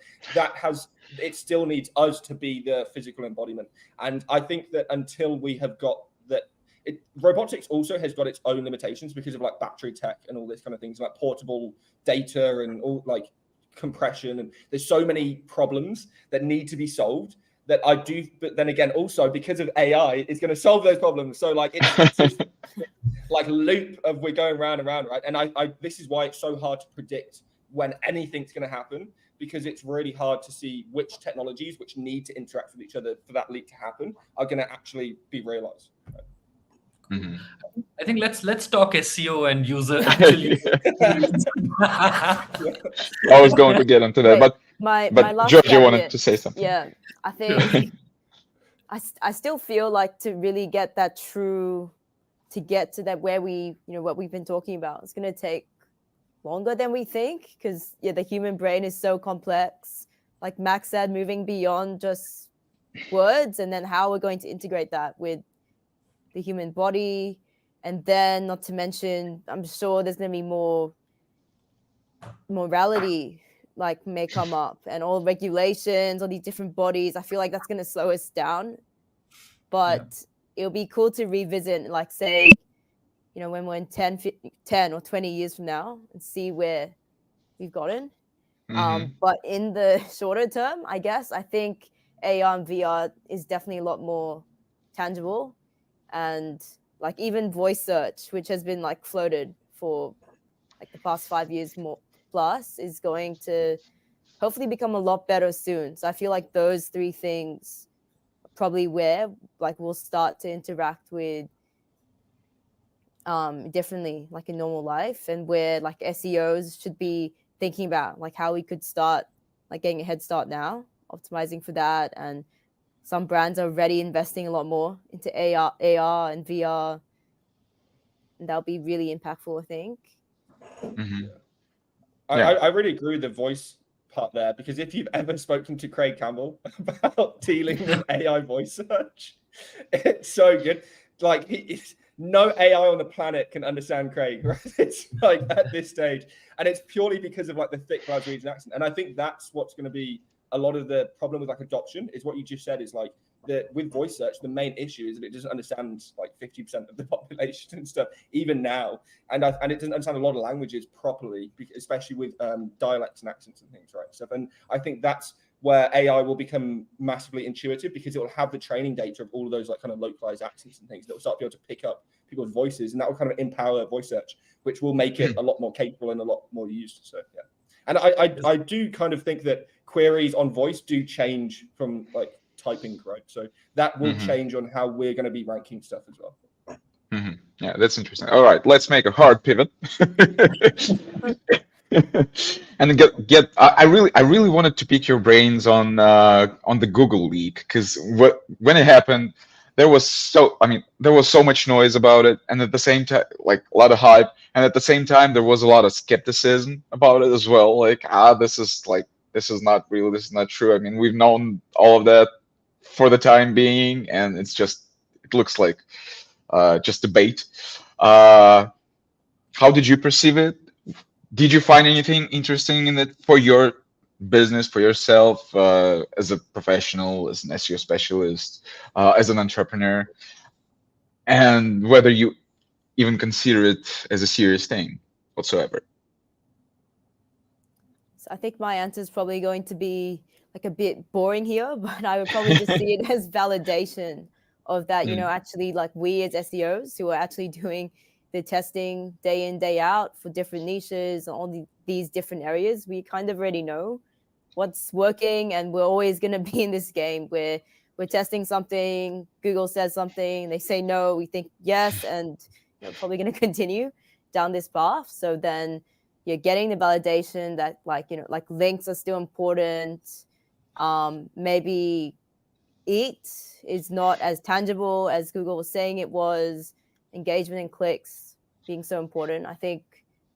it still needs us to be the physical embodiment. And I think that until we have got that, robotics also has got its own limitations because of like battery tech and all this kind of things, like portable data and all like compression, and there's so many problems that need to be solved that I do. But then again, also because of AI, it's going to solve those problems. So like it's this like loop of we're going round and round, right? And I this is why it's so hard to predict when anything's going to happen, because it's really hard to see which technologies which need to interact with each other for that leap to happen are going to actually be realized. Right? Mm-hmm. I think let's talk SEO and user actually. I was going to get into that, but my last George, you wanted to say something. Yeah, I think I still feel like to really get that to get to that where we, what we've been talking about, it's going to take longer than we think, because the human brain is so complex. Like Max said, moving beyond just words, and then how we're going to integrate that with the human body And then, not to mention, I'm sure there's going to be more morality like may come up, and all regulations, all these different bodies. I feel like that's going to slow us down, Yeah. but it'll be cool to revisit, like, say, when we're in 10 or 20 years from now, and see where we've gotten. Hmm. But in the shorter term, I guess, I think AR and VR is definitely a lot more tangible. And like even voice search, which has been like floated for like the past 5 years more plus, is going to hopefully become a lot better soon. So I feel like those three things are probably where like we'll start to interact with differently, like in normal life, and where like SEOs should be thinking about like how we could start like getting a head start now, optimizing for that. And some brands are already investing a lot more into AR and VR, and that'll be really impactful, I think. Hmm. Yeah. Yeah. I really agree with the voice part there, because if you've ever spoken to Craig Campbell about dealing with AI voice search, it's so good. Like no AI on the planet can understand Craig, right? It's like at this stage, and it's purely because of like the thick Glaswegian accent. And I think that's what's going to be a lot of the problem with like adoption, is what you just said, is like that with voice search, the main issue is that it doesn't understand like 50% of the population and stuff, even now. And it doesn't understand a lot of languages properly, especially with dialects and accents and things, right? So, and I think that's where AI will become massively intuitive, because it will have the training data of all of those like kind of localized accents and things that will start to be able to pick up people's voices, and that will kind of empower voice search, which will make it a lot more capable and a lot more used. So yeah, and I do kind of think that queries on voice do change from like typing, right? So that will Hmm. change on how we're going to be ranking stuff as well. Hmm. Yeah, that's interesting. All right, let's make a hard pivot. And I really wanted to pick your brains on the Google leak, because when it happened, there was so much noise about it, and at the same time, like a lot of hype, and at the same time there was a lot of skepticism about it as well. Like, this is not true. I mean, we've known all of that for the time being, and it looks like just debate. Uh, how did you perceive it? Did you find anything interesting in it for your business, for yourself, as a professional, as an SEO specialist, as an entrepreneur, and whether you even consider it as a serious thing whatsoever? So I think my answer is probably going to be like a bit boring here, but I would probably just see it as validation of that, Mm, actually like we as SEOs who are actually doing the testing day in, day out for different niches and all these different areas, we kind of already know what's working, and we're always going to be in this game where we're testing something, Google says something, they say no, we think yes, and probably going to continue down this path. So then you're getting the validation that like links are still important. Maybe it is not as tangible as Google was saying it was. Engagement and clicks being so important, I think.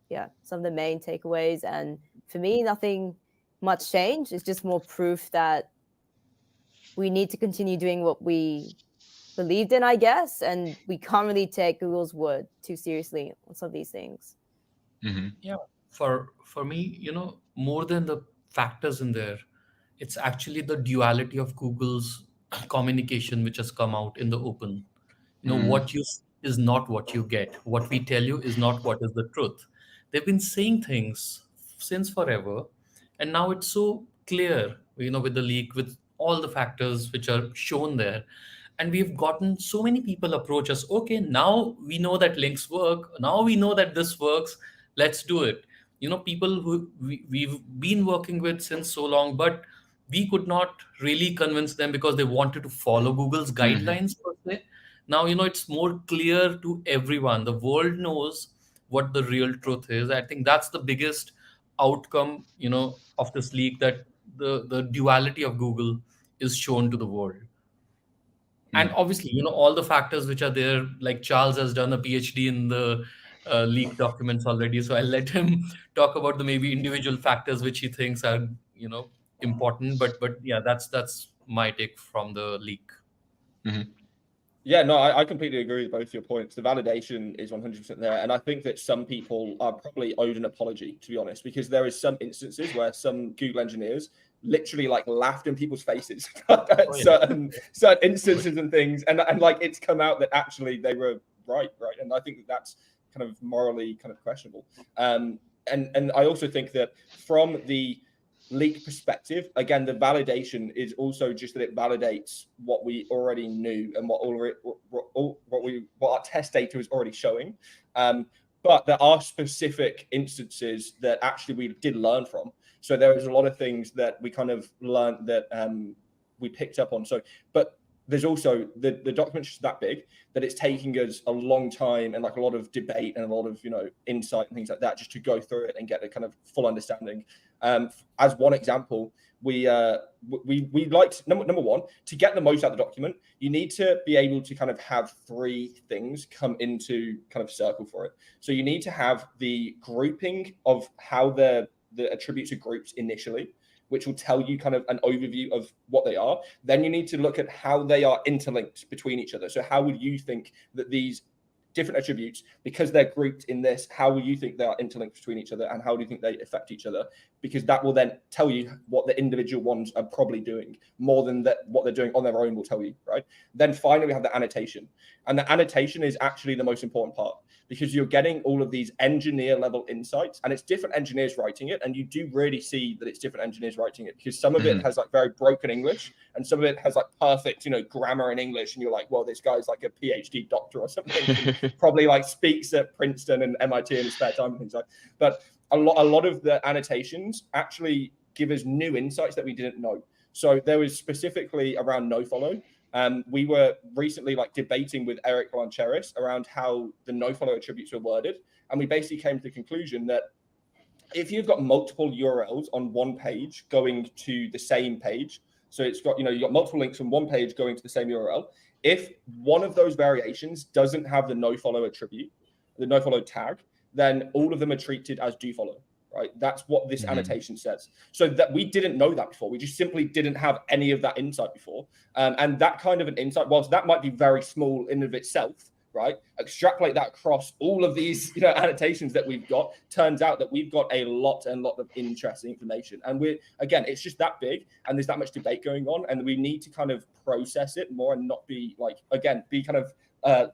Yeah, some of the main takeaways. And for me, nothing much change. It's just more proof that we need to continue doing what we believed in, I guess, and we can't really take Google's word too seriously on some of these things. mhm, Yeah, for me, more than the factors in there, it's actually the duality of Google's communication which has come out in the open. mhm, What you see is not what you get. What we tell you is not what is the truth. They've been saying things since forever, and now it's so clear, with the leak, with all the factors which are shown there. And we've gotten so many people approach us. Okay, now we know that links work. Now we know that this works. Let's do it. People who we've been working with since so long, but we could not really convince them because they wanted to follow Google's mhm, guidelines per se. Now it's more clear to everyone. The world knows what the real truth is. I think that's the biggest outcome of this leak, that the duality of Google is shown to the world. And mhm. obviously all the factors which are there, like Charles has done a PhD in the leaked documents already, so I'll let him talk about the maybe individual factors which he thinks are important. But yeah, that's my take from the leak. Mhm. Yeah, no, I completely agree with both your points. The validation is 100% there. And I think that some people are probably owed an apology, to be honest, because there is some instances where some Google engineers literally like laughed in people's faces at certain instances and things. And like it's come out that actually they were right. And I think that that's kind of morally kind of questionable. And I also think that from the leak perspective, again, the validation is also just that it validates what we already knew and what our test data is already showing. But there are specific instances that actually we did learn from. So there is a lot of things that we kind of learned that we picked up on. So, but there's also the document's just that big that it's taking us a long time and like a lot of debate and a lot of insight and things like that just to go through it and get a kind of full understanding. As one example, we liked number one, to get the most out of the document, you need to be able to kind of have three things come into kind of circle for it. So you need to have the grouping of how the attributes are grouped initially, which will tell you kind of an overview of what they are. Then you need to look at how they are interlinked between each other. So how would you think that these different attributes, because they're grouped in this, how will you think they are interlinked between each other and how do you think they affect each other? Because that will then tell you what the individual ones are probably doing more than that what they're doing on their own will tell you, right? Then finally, we have the annotation. And the annotation is actually the most important part because you're getting all of these engineer level insights and it's different engineers writing it. And you do really see that it's different engineers writing it because some of it has like very broken English and some of it has like perfect, grammar in English. And you're like, well, this guy's like a PhD doctor or something. Probably like speaks at Princeton and MIT in his spare time and things like that. But a lot of the annotations actually give us new insights that we didn't know. So there was specifically around nofollow. We were recently like debating with Eric Lancheris around how the nofollow attributes were worded. And we basically came to the conclusion that if you've got multiple URLs on one page going to the same page, so it's got, you've got multiple links from one page going to the same URL. If one of those variations doesn't have the nofollow attribute, the nofollow tag, then all of them are treated as do follow, right? That's what this annotation says. So that we didn't know that before. We just simply didn't have any of that insight before. And that kind of an insight, whilst that might be very small in and of itself, right? Extrapolate that across all of these, annotations that we've got. Turns out that we've got a lot of interesting information. And again, it's just that big and there's that much debate going on. And we need to kind of process it more and not be like, again, be kind of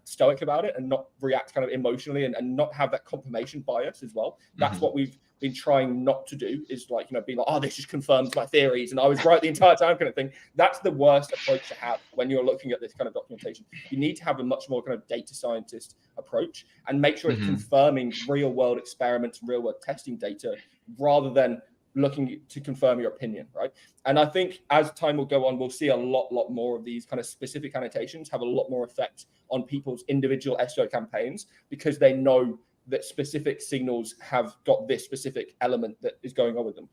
stoic about it and not react kind of emotionally and not have that confirmation bias as well. That's what we've been trying not to do is like, being like, oh, this just confirms my theories and I was right the entire time kind of thing. That's the worst approach to have when you're looking at this kind of documentation. You need to have a much more kind of data scientist approach and make sure it's confirming real world experiments, real world testing data rather than looking to confirm your opinion, right? And I think as time will go on, we'll see a lot more of these kind of specific annotations have a lot more effect on people's individual SEO campaigns because they know that specific signals have got this specific element that is going on with them.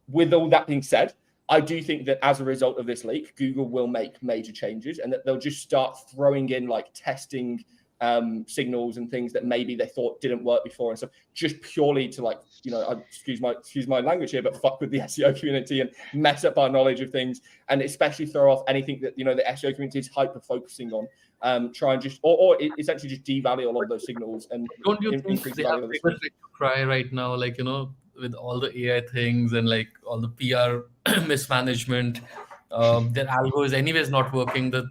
With all that being said, I do think that as a result of this leak, Google will make major changes and that they'll just start throwing in like testing signals and things that maybe they thought didn't work before and stuff, just purely to like, excuse my language here, but fuck with the SEO community and mess up our knowledge of things, and especially throw off anything that the SEO community is hyper focusing on. Try and just or essentially just devalue a lot of those signals and don't you think increase the they have value of bigger those. fish to fry right now? Like, with all the AI things and like all the PR mismanagement, their algo is anyways not working. The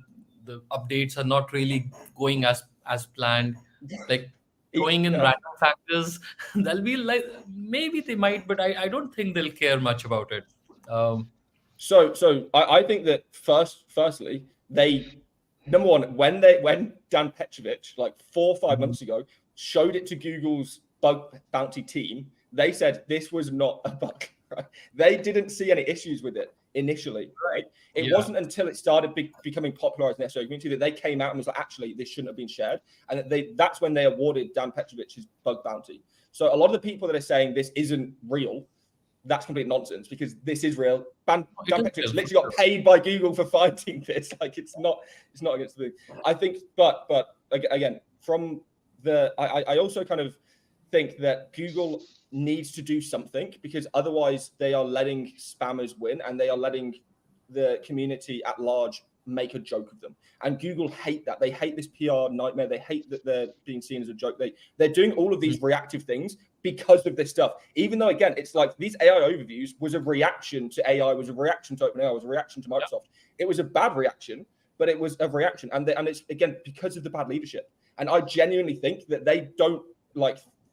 updates are not really going as planned. Like throwing in random factors, they'll be like maybe they might, but I don't think they'll care much about it. So I think that firstly, they number one, when Dan Petrovich, like 4 or 5 months ago, showed it to Google's bug bounty team, they said this was not a bug, right? They didn't see any issues with it initially, right? It wasn't until it started becoming popularized in the SEO community that they came out and was like, actually, this shouldn't have been shared. And that's when they awarded Dan Petrovich's bug bounty. So a lot of the people that are saying this isn't real, that's complete nonsense because this is real. Dan Petrovich literally got paid by Google for finding this. Like it's not against the. I think, but again, from I also kind of think that Google needs to do something because otherwise they are letting spammers win and they are letting the community at large make a joke of them. And Google hate that. They hate this PR nightmare. They hate that they're being seen as a joke. They're doing all of these reactive things because of this stuff. Even though, again, it's like these AI overviews was a reaction to AI, was a reaction to OpenAI, was a reaction to Microsoft. It was a bad reaction, but it was a reaction. And it's, again, because of the bad leadership. And I genuinely think that they don't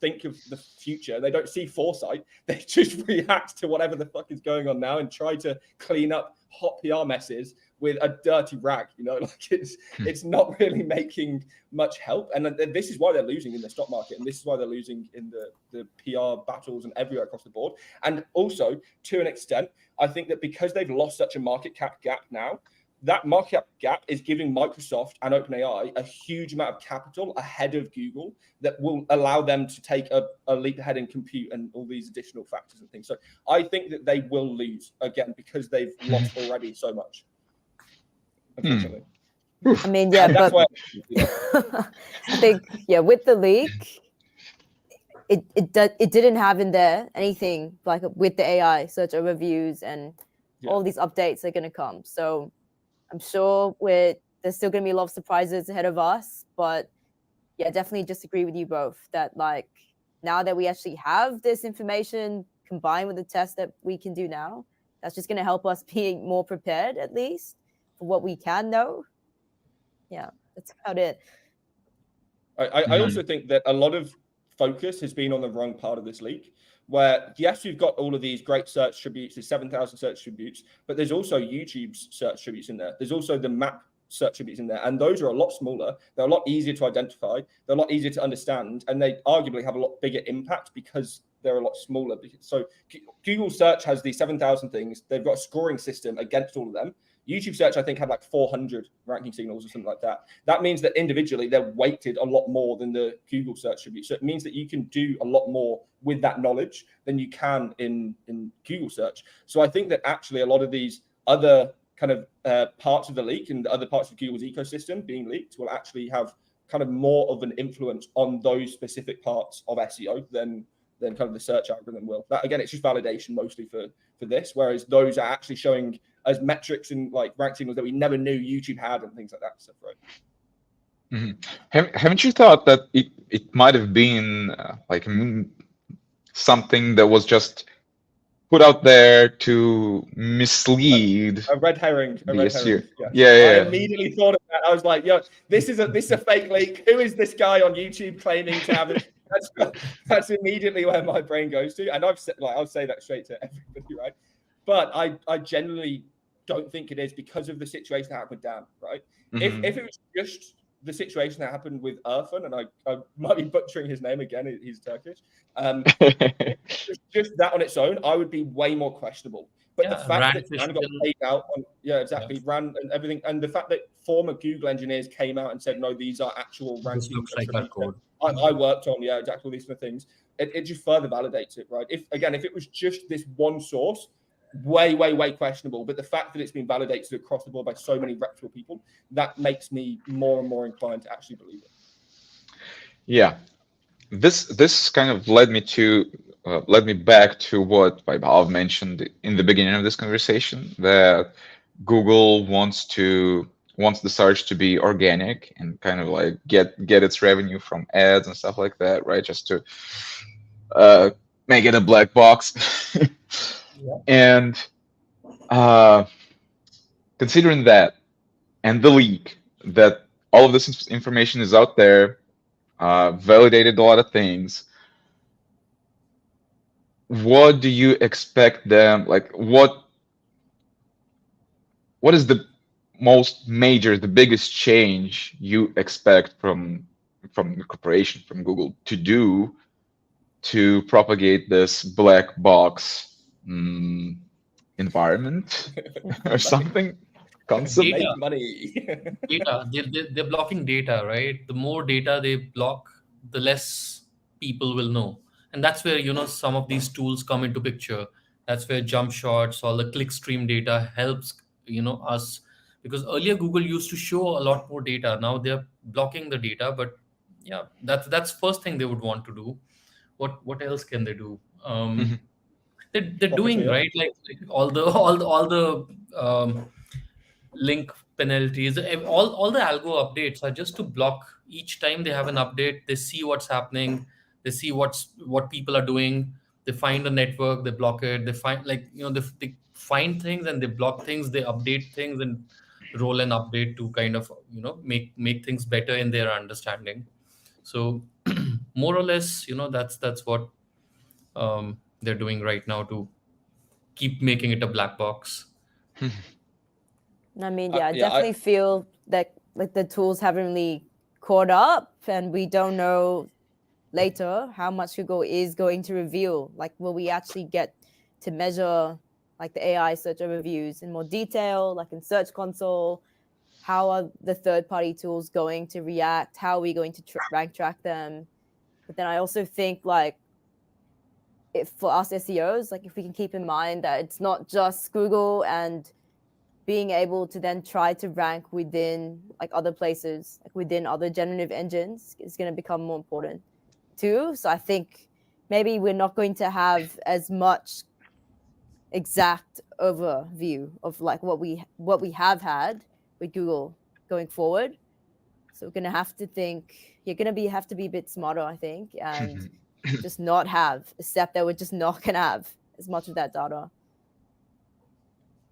think of the future. They don't see foresight. They just react to whatever the fuck is going on now and try to clean up hot PR messes with a dirty rag. It's not really making much help. And this is why they're losing in the stock market, and this is why they're losing in the PR battles and everywhere across the board. And also, to an extent, I think that because they've lost such a market cap gap now, that market cap gap is giving Microsoft and OpenAI a huge amount of capital ahead of Google that will allow them to take a leap ahead in compute and all these additional factors and things. So I think that they will lose again because they've lost already so much, unfortunately. I mean, yeah, that's but why I think, with the leak, it didn't have in there anything like with the AI search overviews and all these updates are going to come. So I'm sure there's still going to be a lot of surprises ahead of us, but definitely disagree with you both that now that we actually have this information combined with the tests that we can do now, that's just going to help us being more prepared, at least for what we can know. Yeah, that's about it. I also think that a lot of focus has been on the wrong part of this leak, where yes, we've got all of these great search attributes, there's 7,000 search attributes, but there's also YouTube's search attributes in there. There's also the map search attributes in there, and those are a lot smaller. They're a lot easier to identify. They're a lot easier to understand, and they arguably have a lot bigger impact because they're a lot smaller. So Google search has these 7,000 things. They've got a scoring system against all of them. YouTube search, I think, had 400 ranking signals or something like that. That means that individually they're weighted a lot more than the Google search attribute. So it means that you can do a lot more with that knowledge than you can in Google search. So I think that actually a lot of these other kind of parts of the leak and the other parts of Google's ecosystem being leaked will actually have kind of more of an influence on those specific parts of SEO than kind of the search algorithm will. That, again, it's just validation mostly for this, whereas those are actually showing as metrics and rank signals that we never knew YouTube had and things like that stuff, right? Mm-hmm. Haven't you thought that it might have been something that was just put out there to mislead a red herring? Yeah. I immediately thought of that. I was like, yo, this is a fake leak. Who is this guy on YouTube claiming to have it? That's immediately where my brain goes to, and I'll say that straight to everybody, right? But I genuinely don't think it is because of the situation that happened with Dan, right? Mm-hmm. If it was just the situation that happened with Irfan, and I might be butchering his name again, he's Turkish. Just that on its own, I would be way more questionable. But the fact that Dan got paid out on, ran and everything, and the fact that former Google engineers came out and said, no, these are actual rankings. Looks like that code. I worked on, exactly all these kind of things. It just further validates it, right? If it was just this one source, way questionable. But the fact that it's been validated across the board by so many reputable people, that makes me more and more inclined to actually believe it. Yeah, this kind of led me back to what Vaibhav mentioned in the beginning of this conversation, that Google wants the search to be organic and kind of get its revenue from ads and stuff like that, right? Just to make it a black box. And considering that and the leak, that all of this information is out there, validated a lot of things. What do you expect them, what is the the biggest change you expect from the corporation, from Google, to do to propagate this black box environment or something? Concept? Data. Money. Data. They're blocking data, right? The more data they block, the less people will know. And that's where, some of these tools come into picture. That's where jump shots or the clickstream data helps, us. Because earlier Google used to show a lot more data. Now they're blocking the data, but that's first thing they would want to do. What else can they do? They're doing, right, like all the link penalties. All the algo updates are just to block. Each time they have an update, they see what's happening, they see what people are doing, they find a network, they block it, they find, like, they find things and they block things, they update things and roll an update to kind of, make things better in their understanding. So more or less, that's what they're doing right now to keep making it a black box. I mean, yeah, I Yeah, definitely feel that like the tools haven't really caught up, and we don't know later how much Google is going to reveal. Like, will we actually get to measure like the AI search overviews in more detail, like in Search Console? How are the third-party tools going to react? How are we going to rank track them? But then I also think, like, if for us SEOs, like if we can keep in mind that it's not just Google, and being able to then try to rank within like other places, like within other generative engines, is going to become more important too. So I think maybe we're not going to have as much exact overview of like what we have had with Google going forward. So we're gonna have to think. You're gonna have to be a bit smarter, I think, and just not have a step that we're just not gonna have as much of that data.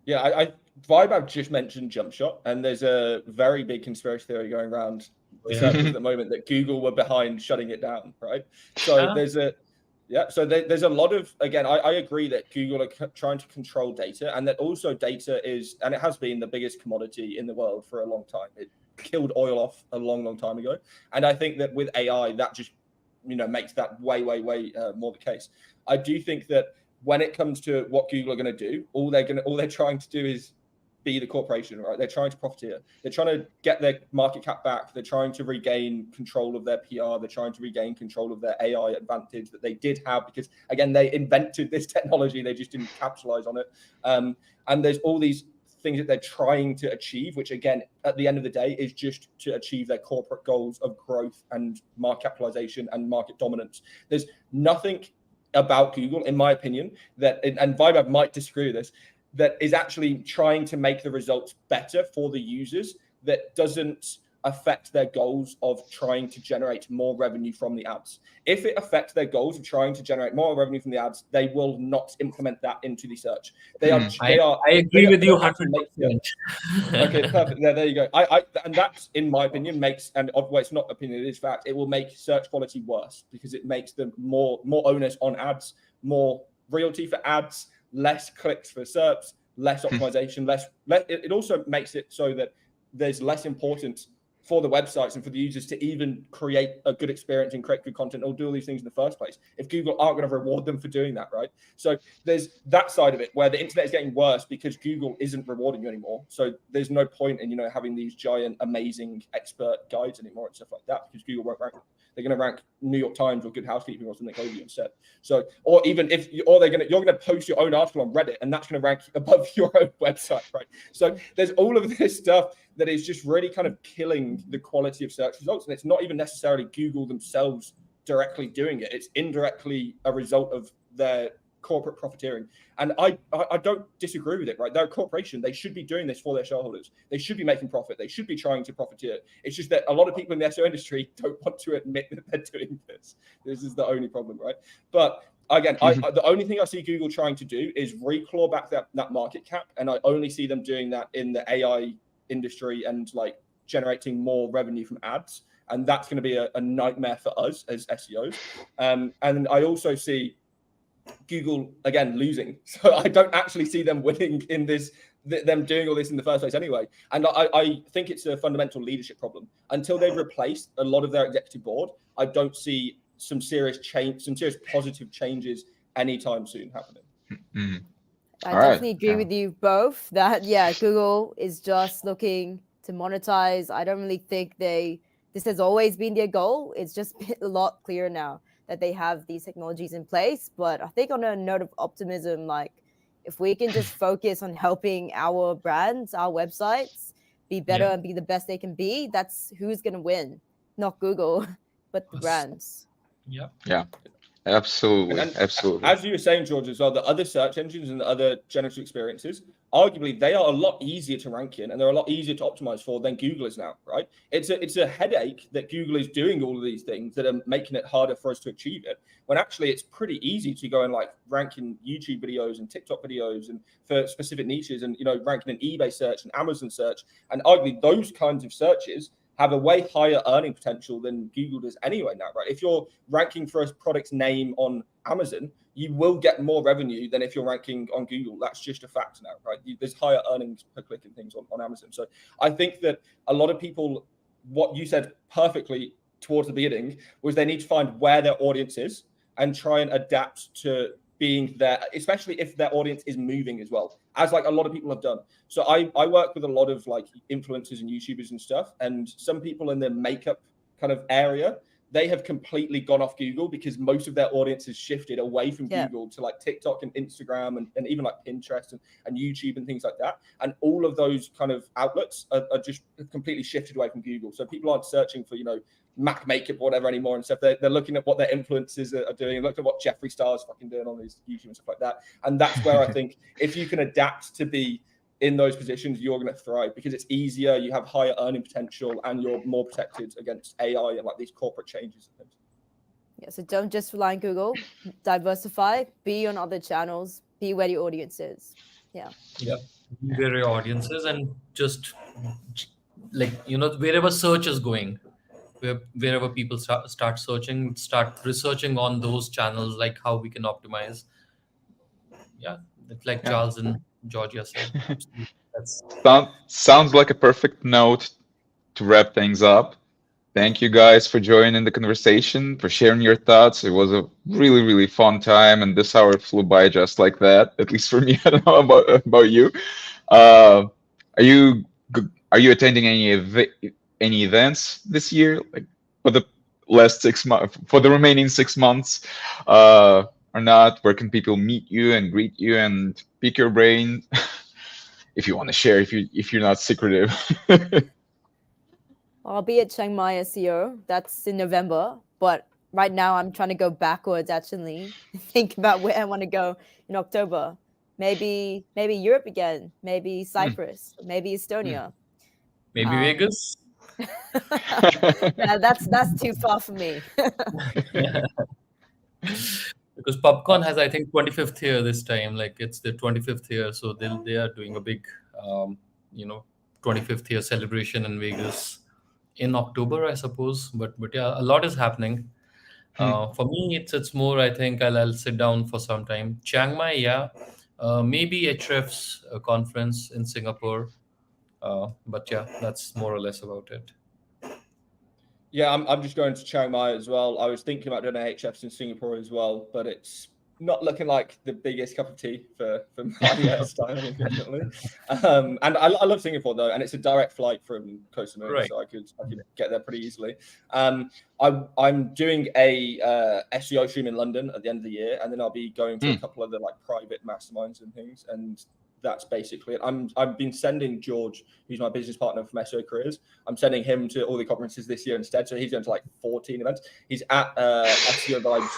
Yeah, I Vibe I've just mentioned jump shot, and there's a very big conspiracy theory going around the circles at the moment that Google were behind shutting it down, right? So there's a lot of, again, I agree that Google are trying to control data, and that also data is, and it has been the biggest commodity in the world for a long time. It killed oil off a long time ago, and I think that with AI that just makes that way more the case. I do think that when it comes to what Google are going to do, all they're trying to do is be the corporation, right? They're trying to profiteer. They're trying to get their market cap back. They're trying to regain control of their PR. They're trying to regain control of their AI advantage that they did have, because again, they invented this technology. They just didn't capitalize on it. And there's all these things that they're trying to achieve, which again, at the end of the day, is just to achieve their corporate goals of growth and market capitalization and market dominance. There's nothing about Google, in my opinion, that, and Vibe might disagree with this, that is actually trying to make the results better for the users, that doesn't affect their goals of trying to generate more revenue from the ads. If it affects their goals of trying to generate more revenue from the ads, they will not implement that into the search. I agree with you 100%. Okay, perfect. There you go. And that, in my opinion, makes, and well, it's not opinion, it is fact, it will make search quality worse, because it makes them more onus on ads, more realty for ads, less clicks for SERPs, less optimization, it also makes it so that there's less importance for the websites and for the users to even create a good experience and create good content or do all these things in the first place, if Google aren't going to reward them for doing that, right? So there's that side of it where the internet is getting worse because Google isn't rewarding you anymore. So there's no point in having these giant, amazing expert guides anymore and stuff like that, because Google won't rank them. They're going to rank New York Times or Good Housekeeping or something over you instead. So, or even if you're going to post your own article on Reddit, and that's going to rank above your own website, right? So there's all of this stuff that is just really kind of killing the quality of search results. And it's not even necessarily Google themselves directly doing it. It's indirectly a result of their corporate profiteering. And I don't disagree with it, right? They're a corporation. They should be doing this for their shareholders. They should be making profit. They should be trying to profiteer. It's just that a lot of people in the SEO industry don't want to admit that they're doing this. This is the only problem, right? But again, the only thing I see Google trying to do is reclaw back that market cap. And I only see them doing that in the AI industry and like generating more revenue from ads. And that's going to be a nightmare for us as SEOs. And I also see Google again losing. So I don't actually see them winning in this, them doing all this in the first place anyway. And I think it's a fundamental leadership problem. Until they've replaced a lot of their executive board, I don't see some serious change, some serious positive changes anytime soon happening. Mm-hmm. I definitely agree with you both that, yeah, Google is just looking to monetize. I don't really think this has always been their goal. It's just been a lot clearer now that they have these technologies in place. But I think on a note of optimism, like if we can just focus on helping our brands, our websites be better and be the best they can be, that's who's going to win, not Google, but the brands. Yeah. Yeah. Absolutely, And absolutely. as you were saying, George, as well, the other search engines and the other generative experiences, arguably, they are a lot easier to rank in and they're a lot easier to optimize for than Google is now, right? It's a headache that Google is doing all of these things that are making it harder for us to achieve it. When actually it's pretty easy to go and like ranking YouTube videos and TikTok videos and for specific niches and ranking an eBay search and Amazon search. And arguably those kinds of searches have a way higher earning potential than Google does anyway now, right? If you're ranking for a product's name on Amazon, you will get more revenue than if you're ranking on Google. That's just a fact now, right? There's higher earnings per click and things on Amazon. So I think that a lot of people, what you said perfectly towards the beginning, was they need to find where their audience is and try and adapt to being there, especially if their audience is moving as well, as like a lot of people have done. So I work with a lot of like influencers and YouTubers and stuff, and some people in the makeup kind of area, they have completely gone off Google because most of their audience has shifted away from Google to like TikTok and Instagram and even like Pinterest and YouTube and things like that. And all of those kind of outlets are just completely shifted away from Google. So people aren't searching for, Mac makeup or whatever anymore and stuff. They're looking at what their influencers are doing, look at what Jeffree Star's fucking doing on his YouTube and stuff like that. And that's where I think if you can adapt to be in those positions, you're going to thrive because it's easier, you have higher earning potential, and you're more protected against AI and like these corporate changes and things. Yeah, so don't just rely on Google, diversify, be on other channels, be where your audience is. Yeah. Where your audience is, and just like wherever search is going, wherever people start searching, start researching on those channels, like how we can optimize. Yeah, like Charles and Georgia said. Absolutely. That's Sounds like a perfect note to wrap things up. Thank you guys for joining the conversation, for sharing your thoughts. It was a really, really fun time, and this hour flew by just like that. At least for me, I don't know about you. Uh, are you attending any events this year, like for the last 6 months, for the remaining 6 months, or not? Where can people meet you and greet you and pick your brain? If you want to share, if you're not secretive. I'll be at Chiang Mai SEO. That's in November. But right now I'm trying to go backwards actually. Think about where I want to go in October. Maybe Europe again. Maybe Cyprus. Maybe Estonia. maybe Vegas. Yeah, that's too far for me. Because PubCon has, I think, 25th year this time. Like it's the 25th year, so they are doing a big, 25th year celebration in Vegas in October, I suppose. But yeah, a lot is happening. For me, it's more. I think I'll sit down for some time. Chiang Mai, yeah, maybe HREF's conference in Singapore. But yeah, that's more or less about it. Yeah, I'm just going to Chiang Mai as well. I was thinking about doing HFs in Singapore as well, but it's not looking like the biggest cup of tea for my style, unfortunately. And I love Singapore though, and it's a direct flight from Koh Samui, Right. so I could get there pretty easily. I'm doing a SEO stream in London at the end of the year, and then I'll be going to a couple of the like private masterminds and things, and that's basically it. I've been sending George, who's my business partner from SEO Careers, I'm sending him to all the conferences this year instead. So he's going to like 14 events. He's at SEO Vibes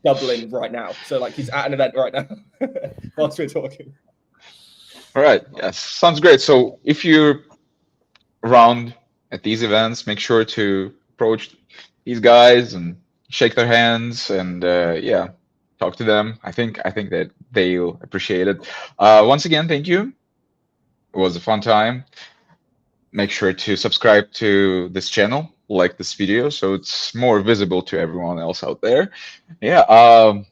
Dublin right now. So like he's at an event right now whilst we're talking. All right. Yes, sounds great. So if you're around at these events, make sure to approach these guys and shake their hands and yeah, talk to them. I think that they'll appreciate it. Once again, thank you. It was a fun time. Make sure to subscribe to this channel, like this video, so it's more visible to everyone else out there. Yeah.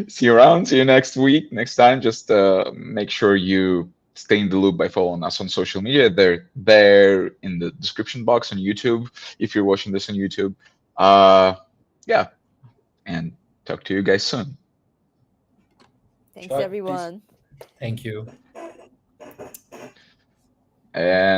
See you around. See you next week. Next time, just make sure you stay in the loop by following us on social media. They're there in the description box on YouTube if you're watching this on YouTube. Yeah, and talk to you guys soon. Thanks, Bye. everyone. Thank you. And